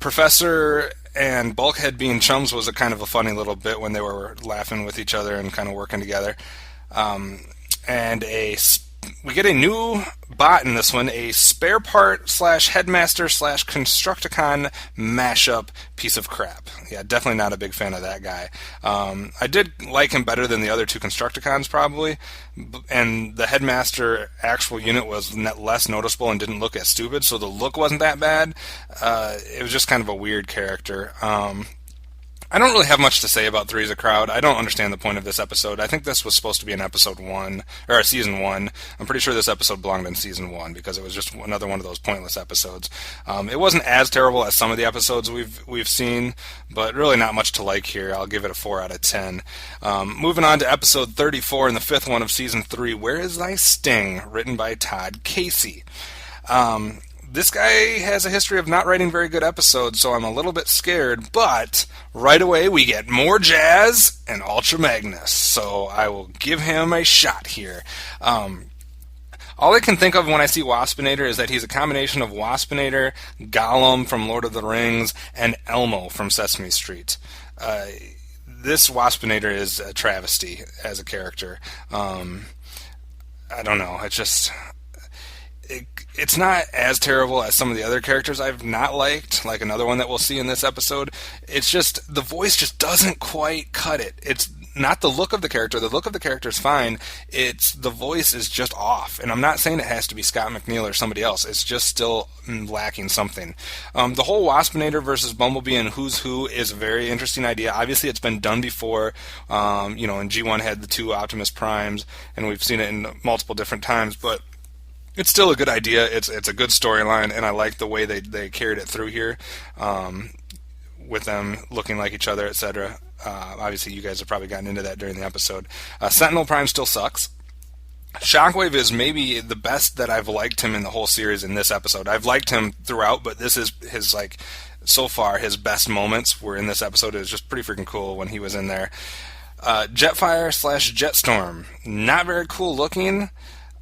Professor and Bulkhead being chums was a kind of a funny little bit when they were laughing with each other and kind of working together. And we get a new bot in this one, a spare part / headmaster / Constructicon mashup piece of crap. Yeah, definitely not a big fan of that guy. I did like him better than the other 2 Constructicons probably, and the headmaster actual unit was less noticeable and didn't look as stupid, so the look wasn't that bad. It was just kind of a weird character. I don't really have much to say about Three's a Crowd. I don't understand the point of this episode. I think this was supposed to be in episode 1, or season 1. I'm pretty sure this episode belonged in season 1, because it was just another one of those pointless episodes. It wasn't as terrible as some of the episodes we've seen, but really not much to like here. I'll give it a 4 out of 10. Moving on to episode 34 and the 5th one of season 3, Where Is Thy Sting? Written by Todd Casey. This guy has a history of not writing very good episodes, so I'm a little bit scared, but right away we get more Jazz and Ultra Magnus, so I will give him a shot here. All I can think of when I see Waspinator is that he's a combination of Waspinator, Gollum from Lord of the Rings, and Elmo from Sesame Street. This Waspinator is a travesty as a character. I don't know, it's not as terrible as some of the other characters I've not liked, like another one that we'll see in this episode. It's just, the voice just doesn't quite cut it. It's not the look of the character. The look of the character is fine. It's the voice is just off. And I'm not saying it has to be Scott McNeil or somebody else. It's just still lacking something. The whole Waspinator versus Bumblebee and Who's Who is a very interesting idea. Obviously, it's been done before. And G1 had the 2 Optimus Primes, and we've seen it in multiple different times, but it's still a good idea. It's a good storyline, and I like the way they carried it through here, with them looking like each other, etc. Obviously, you guys have probably gotten into that during the episode. Sentinel Prime still sucks. Shockwave is maybe the best that I've liked him in the whole series in this episode. I've liked him throughout, but this is his, so far, his best moments were in this episode. It was just pretty freaking cool when he was in there. Jetfire / Jetstorm. Not very cool looking,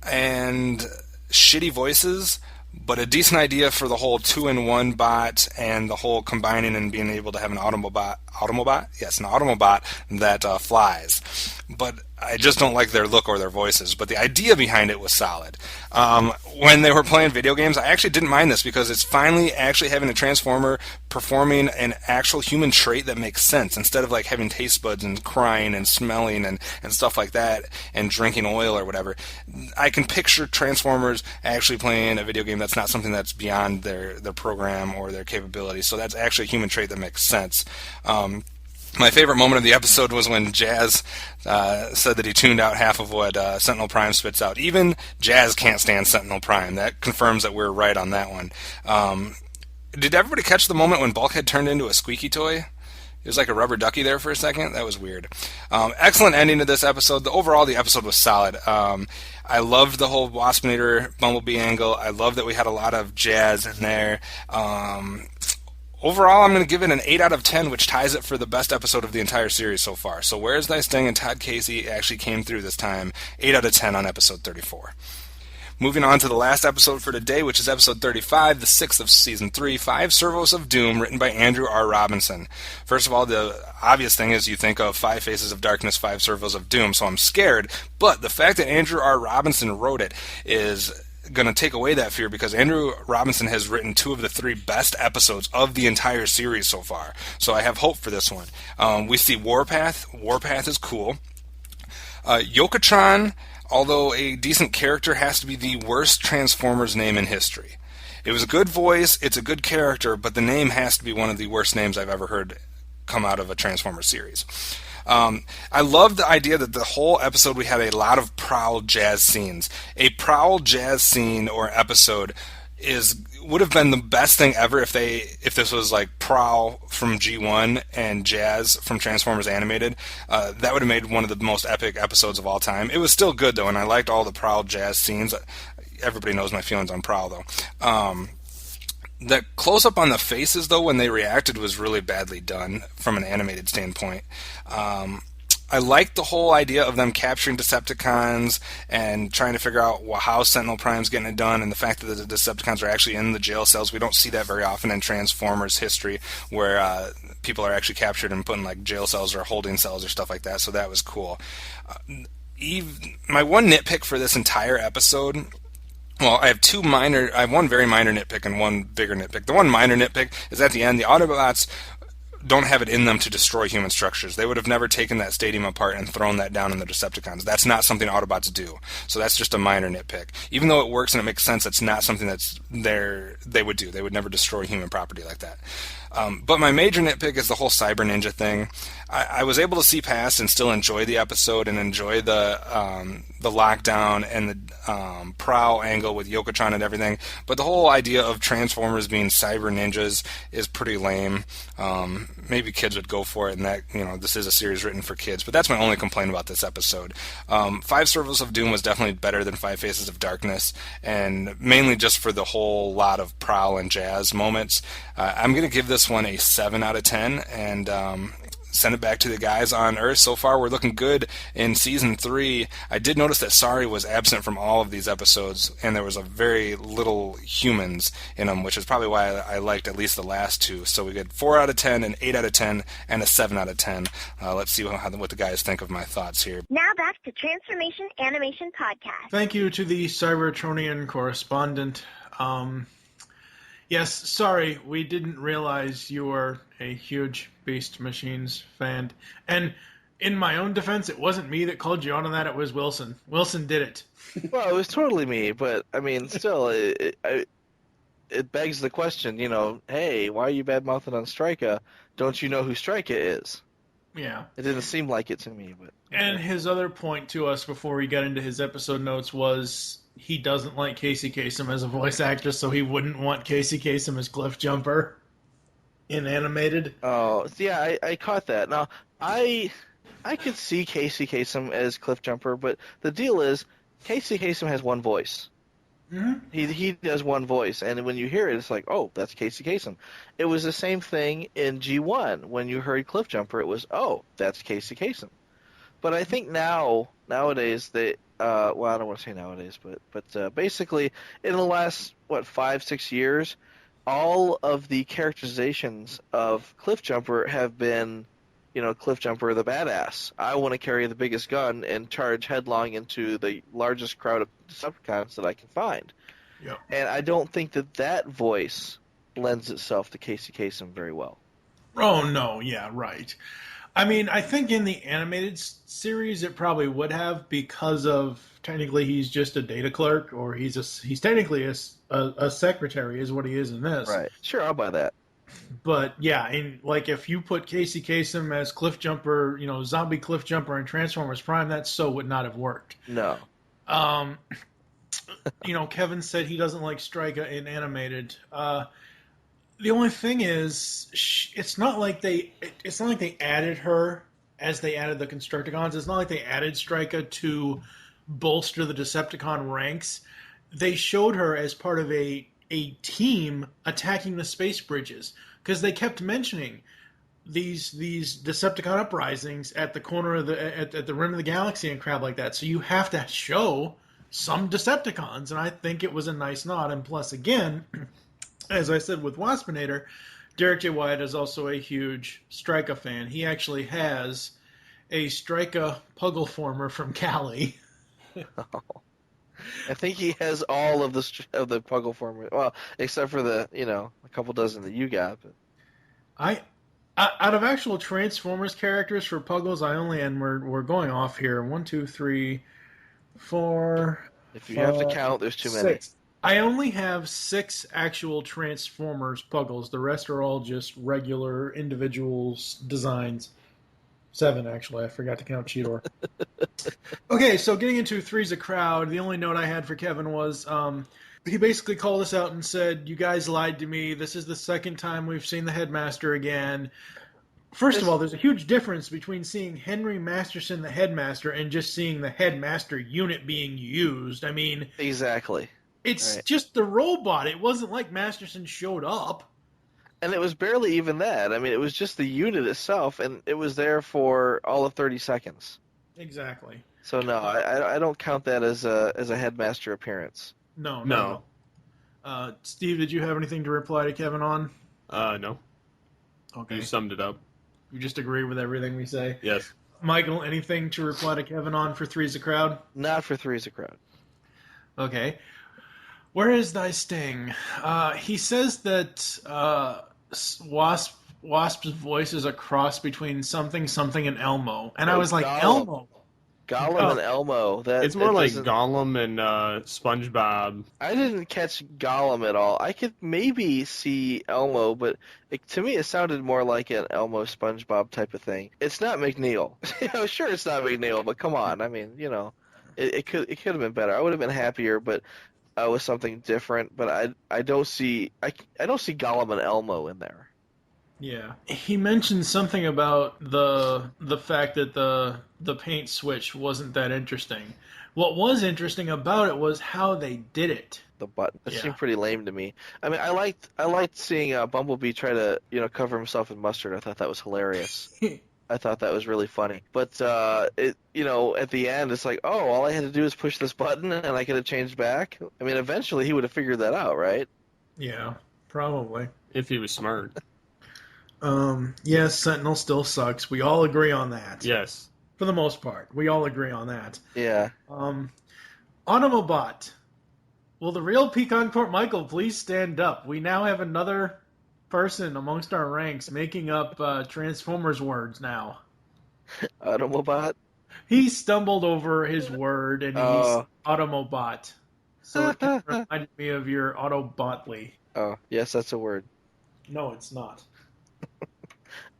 and shitty voices, but a decent idea for the whole 2-in-1 bot and the whole combining and being able to have an Automobot? Yes, an Automobot that flies. But I just don't like their look or their voices, but the idea behind it was solid. When they were playing video games, I actually didn't mind this, because it's finally actually having a Transformer performing an actual human trait that makes sense, instead of having taste buds and crying and smelling and stuff like that, and drinking oil or whatever. I can picture Transformers actually playing a video game that's not something that's beyond their program or their capabilities, so that's actually a human trait that makes sense. My favorite moment of the episode was when Jazz said that he tuned out half of what Sentinel Prime spits out. Even Jazz can't stand Sentinel Prime. That confirms that we're right on that one. Did everybody catch the moment when Bulkhead turned into a squeaky toy? It was like a rubber ducky there for a second. That was weird. Excellent ending to this episode. Overall, the episode was solid. I loved the whole Waspinator Bumblebee angle. I love that we had a lot of Jazz in there. Overall, I'm going to give it an 8 out of 10, which ties it for the best episode of the entire series so far. So Where's Thy Sting and Todd Casey actually came through this time. 8 out of 10 on episode 34. Moving on to the last episode for today, which is episode 35, the 6th of season 3, 5 Servos of Doom, written by Andrew R. Robinson. First of all, the obvious thing is you think of 5 Faces of Darkness, 5 Servos of Doom, so I'm scared. But the fact that Andrew R. Robinson wrote it is going to take away that fear, because Andrew Robinson has written 2 of the 3 best episodes of the entire series so far. So I have hope for this one. We see Warpath. Warpath is cool. Yokotron, although a decent character, has to be the worst Transformers name in history. It was a good voice, it's a good character, but the name has to be one of the worst names I've ever heard come out of a Transformers series. I love the idea that the whole episode we had a lot of Prowl Jazz scenes. A Prowl Jazz scene or episode would have been the best thing ever if this was like Prowl from G1 and Jazz from Transformers Animated. That would have made one of the most epic episodes of all time. It was still good though, and I liked all the Prowl Jazz scenes. Everybody knows my feelings on Prowl though. The close-up on the faces, though, when they reacted was really badly done from an animated standpoint. I liked the whole idea of them capturing Decepticons and trying to figure out how Sentinel Prime's getting it done, and the fact that the Decepticons are actually in the jail cells. We don't see that very often in Transformers history, where people are actually captured and put in like jail cells or holding cells or stuff like that, so that was cool. My one nitpick for this entire episode... Well, I have one very minor nitpick and one bigger nitpick. The one minor nitpick is at the end, the Autobots don't have it in them to destroy human structures. They would have never taken that stadium apart and thrown that down on the Decepticons. That's not something Autobots do. So that's just a minor nitpick. Even though it works and it makes sense, it's not something they would do. They would never destroy human property like that. But my major nitpick is the whole Cyber Ninja thing. I was able to see past and still enjoy the episode and enjoy the lockdown and the Prowl angle with Yokotron and everything. But the whole idea of Transformers being Cyber Ninjas is pretty lame. Maybe kids would go for it, and that this is a series written for kids. But that's my only complaint about this episode. 5 Servos of Doom was definitely better than 5 Faces of Darkness, and mainly just for the whole lot of Prowl and Jazz moments. I'm going to give this one a 7 out of 10, and send it back to the guys on Earth. So far, we're looking good in Season 3. I did notice that Sari was absent from all of these episodes, and there was a very little humans in them, which is probably why I liked at least the last 2. So we get 4 out of 10, an 8 out of 10, and a 7 out of 10. Let's see what the guys think of my thoughts here. Now back to Transformation Animation Podcast. Thank you to the Cybertronian correspondent. Yes, sorry, we didn't realize you were a huge Beast Machines fan. And in my own defense, it wasn't me that called you out on that, it was Wilson. Wilson did it. Well, it was totally me, but, I mean, still, it begs the question, hey, why are you bad-mouthing on Strika? Don't you know who Strika is? Yeah. It didn't seem like it to me, but... And his other point to us before we got into his episode notes was... he doesn't like Casey Kasem as a voice actor, so he wouldn't want Casey Kasem as Cliff Jumper in animated. Oh, yeah, I caught that. Now, I could see Casey Kasem as Cliff Jumper, but the deal is, Casey Kasem has one voice. Mm-hmm. He does one voice, and when you hear it, it's like, oh, that's Casey Kasem. It was the same thing in G1. When you heard Cliff Jumper, it was, oh, that's Casey Kasem. But I think nowadays, they... well, I don't want to say nowadays, but basically, in the last, 5-6 years, all of the characterizations of Cliff Jumper have been, Cliff Jumper the badass. I want to carry the biggest gun and charge headlong into the largest crowd of Decepticons that I can find. Yep. And I don't think that voice lends itself to Casey Kasem very well. Oh, no, yeah, right. I mean, I think in the animated series it probably would have, because of technically he's just a data clerk, or he's technically a secretary is what he is in this. Right. Sure, I'll buy that. But yeah, if you put Casey Kasem as Cliff Jumper, zombie Cliff Jumper in Transformers Prime, that would not have worked. No. Kevin said he doesn't like Strika in animated. The only thing is, it's not like they added her as they added the Constructicons. It's not like they added Strika to bolster the Decepticon ranks. They showed her as part of a team attacking the space bridges, because they kept mentioning these Decepticon uprisings at the corner of at the rim of the galaxy and crap like that. So you have to show some Decepticons, and I think it was a nice nod. And plus, again, as I said with Waspinator, Derek J. Wyatt is also a huge Strika fan. He actually has a Strika Puggle former from Cali. I think he has all of the Puggle former, well, except for the a couple dozen that you got. But out of actual Transformers characters for Puggles, we're going off here. 1, 2, 3, 4. If you have to count, there's too many. 6. I only have 6 actual Transformers Puggles. The rest are all just regular individuals designs. 7, actually. I forgot to count Cheetor. Okay, so getting into Three's a Crowd, the only note I had for Kevin was he basically called us out and said, you guys lied to me. This is the second time we've seen the headmaster again. First of all, there's a huge difference between seeing Henry Masterson, the headmaster, and just seeing the headmaster unit being used. I mean... Exactly. It's just the robot. It wasn't like Masterson showed up. And it was barely even that. I mean, it was just the unit itself, and it was there for all of 30 seconds. Exactly. So no, I don't count that as a headmaster appearance. No. Steve, did you have anything to reply to Kevin on? No. Okay. You summed it up. You just agree with everything we say? Yes. Michael, anything to reply to Kevin on for Three's a Crowd? Not for Three's a Crowd. Okay. Where is thy sting? He says that Wasp's voice is a cross between something, and Elmo. And I was like, Gollum. Elmo? Gollum and Elmo. It's more like Gollum and SpongeBob. I didn't catch Gollum at all. I could maybe see Elmo, but to me it sounded more like an Elmo SpongeBob type of thing. It's not McNeil. Sure, it's not McNeil, but come on. I mean, it could have been better. I would have been happier, but with something different. But I don't see Gollum and Elmo in there. Yeah. He mentioned something about the fact that the paint switch wasn't that interesting. What was interesting about it was how they did it. The button. It seemed pretty lame to me. I mean, I liked seeing Bumblebee try to cover himself in mustard. I thought that was hilarious. I thought that was really funny. But at the end, it's like, oh, all I had to do is push this button and I could have changed back. I mean, eventually he would have figured that out, right? Yeah, probably. If he was smart. Yes, Sentinel still sucks. We all agree on that. Yes. For the most part. We all agree on that. Yeah. Automobot. Will the real Pecan Court Michael please stand up? We now have another person amongst our ranks making up Transformers words now. Automobot? He stumbled over his word and he's Automobot. So it kind of reminded me of your Autobotly. Oh, yes, that's a word. No, it's not.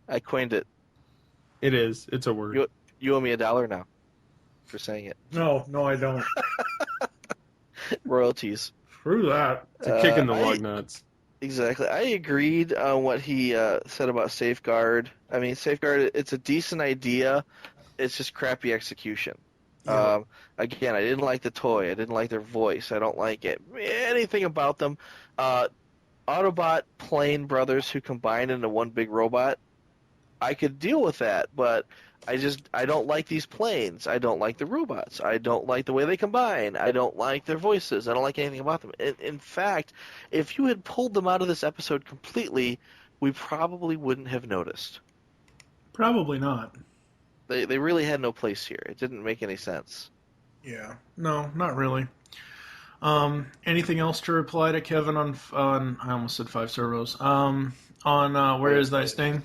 I coined it. It is. It's a word. You owe me $1 now for saying it. No, I don't. Royalties. Screw that. It's a kick in the lug nuts. Exactly. I agreed on what he said about Safeguard. I mean, Safeguard, it's a decent idea. It's just crappy execution. Yeah. Again, I didn't like the toy. I didn't like their voice. I don't like anything about them. Autobot Plane brothers who combine into one big robot, I could deal with that, but I don't like these planes. I don't like the robots. I don't like the way they combine. I don't like their voices. I don't like anything about them. In fact, if you had pulled them out of this episode completely, we probably wouldn't have noticed. Probably not. They really had no place here. It didn't make any sense. Yeah. No, not really. Anything else to reply to Kevin on I almost said 5 servos. On Where Is Thy Sting?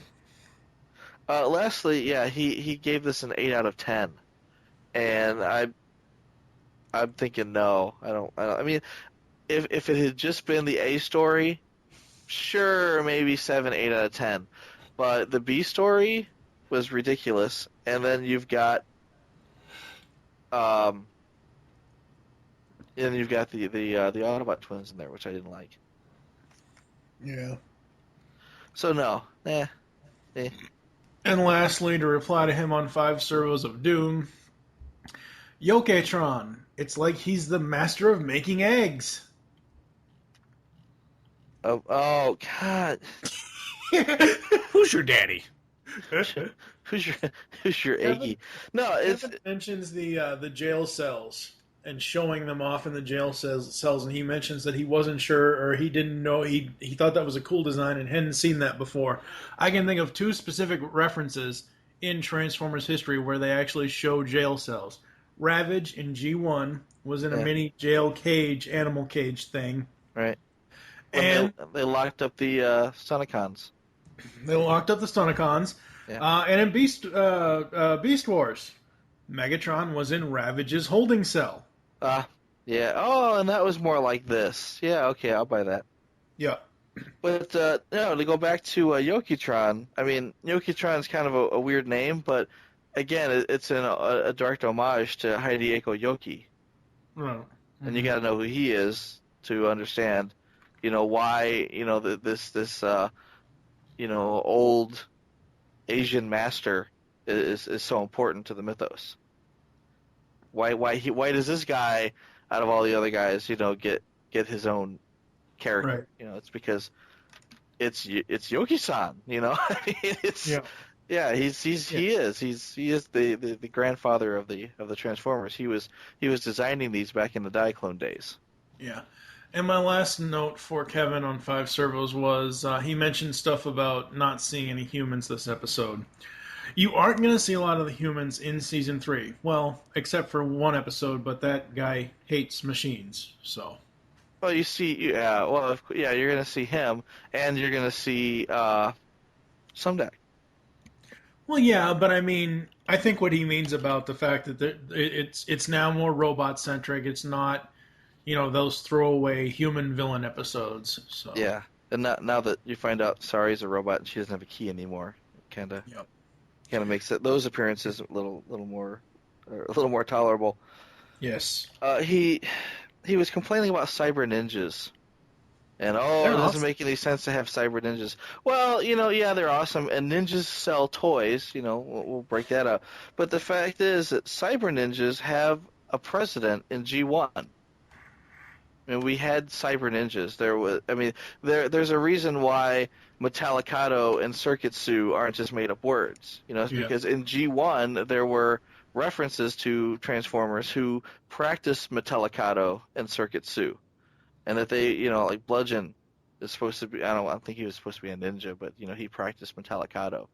Lastly, yeah, he gave this an 8 out of 10, and I'm thinking no, I don't. I mean, if it had just been the A story, sure, maybe 7, 8 out of 10, but the B story was ridiculous, and then you've got the Autobot twins in there, which I didn't like. Yeah. So no, And lastly, to reply to him on 5 servos of doom, Yoketron. It's like he's the master of making eggs. Oh God. Who's your daddy? Who's your Iggy? No, Kevin mentions the jail cells and showing them off in the jail cells, and he mentions that he wasn't sure, or he didn't know, he thought that was a cool design and hadn't seen that before. I can think of 2 specific references in Transformers history where they actually show jail cells. Ravage in G1 was in a mini jail cage, animal cage thing. Right. And they locked up the Sonicons. They locked up the Sonicons. Yeah. And in Beast Wars, Megatron was in Ravage's holding cell. Yeah. Oh, and that was more like this. Yeah, okay, I'll buy that. Yeah. But no, to go back to Yokitron, I mean, Yokitron's kind of a weird name, but again, it's a direct homage to Hideko Yoki. Right. And you got to know who he is to understand, why, this old Asian master is so important to the mythos. Why does this guy, out of all the other guys, get his own character? Right. It's because it's Yoki-san. I mean, he is the grandfather of the Transformers. He was designing these back in the Diaclone days. Yeah. And my last note for Kevin on 5 Servos was he mentioned stuff about not seeing any humans this episode. You aren't going to see a lot of the humans in Season 3. Well, except for one episode, but that guy hates machines, so... Well, you see, you're going to see him, and you're going to see Sumdak. Well, yeah, but I mean, I think what he means about the fact that it's now more robot-centric. It's not, those throwaway human villain episodes. So yeah, and now that you find out Sari's a robot and she doesn't have a key anymore, it kind of makes those appearances a little more tolerable. Yes. He was complaining about cyber ninjas. And, it doesn't make any sense to have cyber ninjas. Well, they're awesome, and ninjas sell toys, we'll break that up. But the fact is that cyber ninjas have a precedent in G1. I mean, we had cyber ninjas. There's a reason why Metallicato and Circuitsu aren't just made-up words. It's because in G1 there were references to Transformers who practiced Metallicato and Circuitsu. And that they, like Bludgeon is supposed to be, I don't think he was supposed to be a ninja, but, he practiced Metallicato.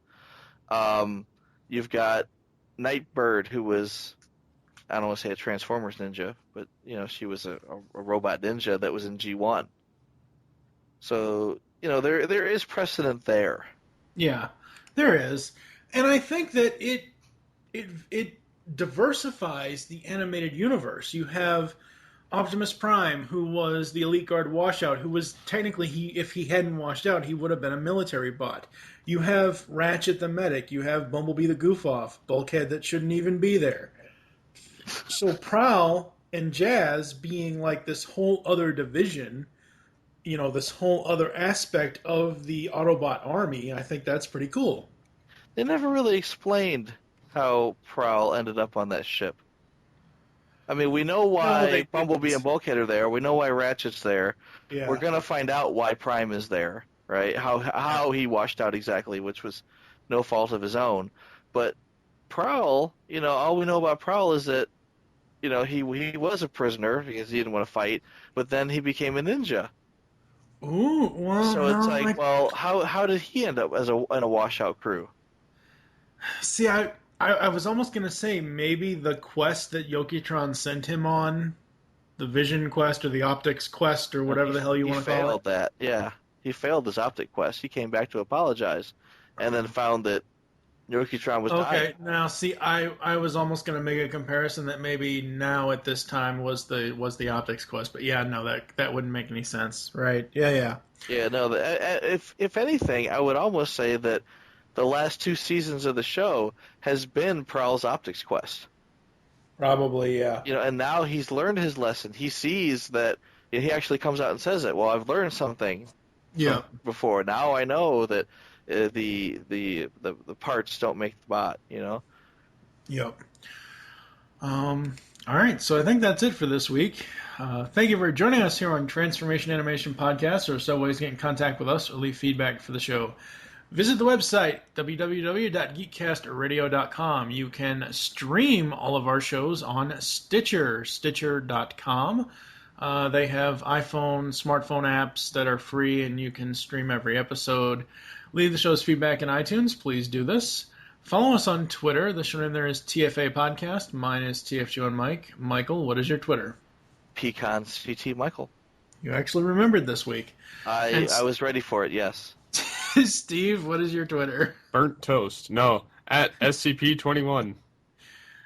You've got Nightbird, who was, I don't want to say a Transformers ninja, but, she was a robot ninja that was in G1. So, there is precedent there. Yeah, there is. And I think that it diversifies the animated universe. You have Optimus Prime, who was the Elite Guard washout, who was technically, if he hadn't washed out, he would have been a military bot. You have Ratchet the Medic, you have Bumblebee the Goof-Off, Bulkhead that shouldn't even be there. So Prowl and Jazz being like this whole other division, this whole other aspect of the Autobot army, I think that's pretty cool. They never really explained how Prowl ended up on that ship. I mean, we know why Bumblebee and Bulkhead are there. We know why Ratchet's there. Yeah. We're going to find out why Prime is there, right? How he washed out exactly, which was no fault of his own. But Prowl, all we know about Prowl is that, he was a prisoner because he didn't want to fight, but then he became a ninja. Ooh, well, so it's how did he end up in a washout crew? See, I was almost going to say maybe the quest that Yokitron sent him on, the Vision quest or the Optics quest or whatever the hell you want to call it. He failed that, yeah. He failed his Optic quest. He came back to apologize and then found that Yokitron was dying. Okay, now see, I was almost going to make a comparison that maybe now at this time was the Optics quest, but yeah, no, that wouldn't make any sense, right? Yeah. Yeah, no, if anything, I would almost say that the last 2 seasons of the show has been Prowl's Optics quest. Probably, yeah. And now he's learned his lesson. He sees that he actually comes out and says it. Well, I've learned something. Yeah. Before now, I know that the parts don't make the bot. Yep. All right, so I think that's it for this week. Thank you for joining us here on Transformation Animation Podcast. There are several ways to get in contact with us or leave feedback for the show. Visit the website, www.geekcastradio.com. You can stream all of our shows on stitcher.com. They have iPhone, smartphone apps that are free, and you can stream every episode. Leave the show's feedback in iTunes. Please do this. Follow us on Twitter. The show name there is TFA Podcast. Mine is TFG and Mike. Michael, what is your Twitter? PecanCT Michael. You actually remembered this week. I was ready for it, yes. Steve, what is your Twitter? Burnt Toast. No, at SCP-21.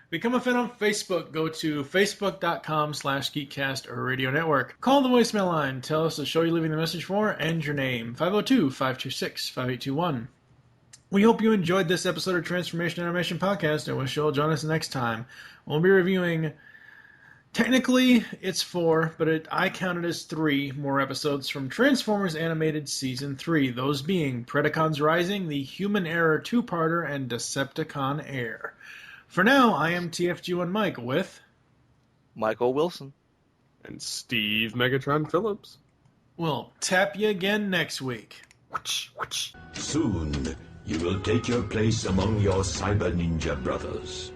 Become a fan on Facebook. Go to facebook.com/GeekCast or Radio Network. Call the voicemail line. Tell us the show you're leaving the message for and your name. 502-526-5821. We hope you enjoyed this episode of Transformation Animation Podcast and wish you'll join us next time. We'll be reviewing, technically it's 4, but I counted as 3 more episodes from Transformers Animated Season 3, those being Predacons Rising, the Human Error 2-parter, and Decepticon Air. For now, I am TFG1 Mike with Michael Wilson and Steve Megatron Phillips. We'll tap you again next week. Soon, you will take your place among your cyber ninja brothers.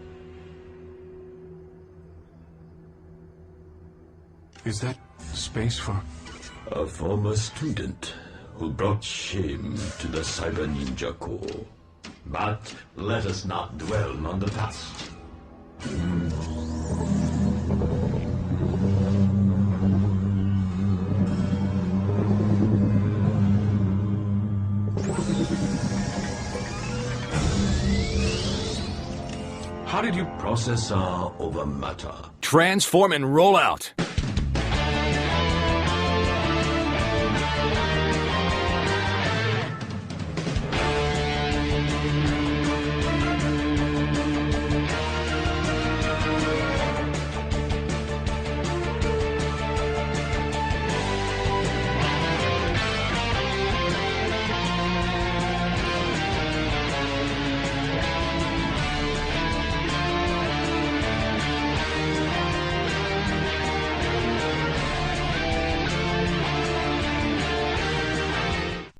Is that space for... A former student who brought shame to the Cyber Ninja Corps. But let us not dwell on the past. How did you... Processor over matter. Transform and roll out.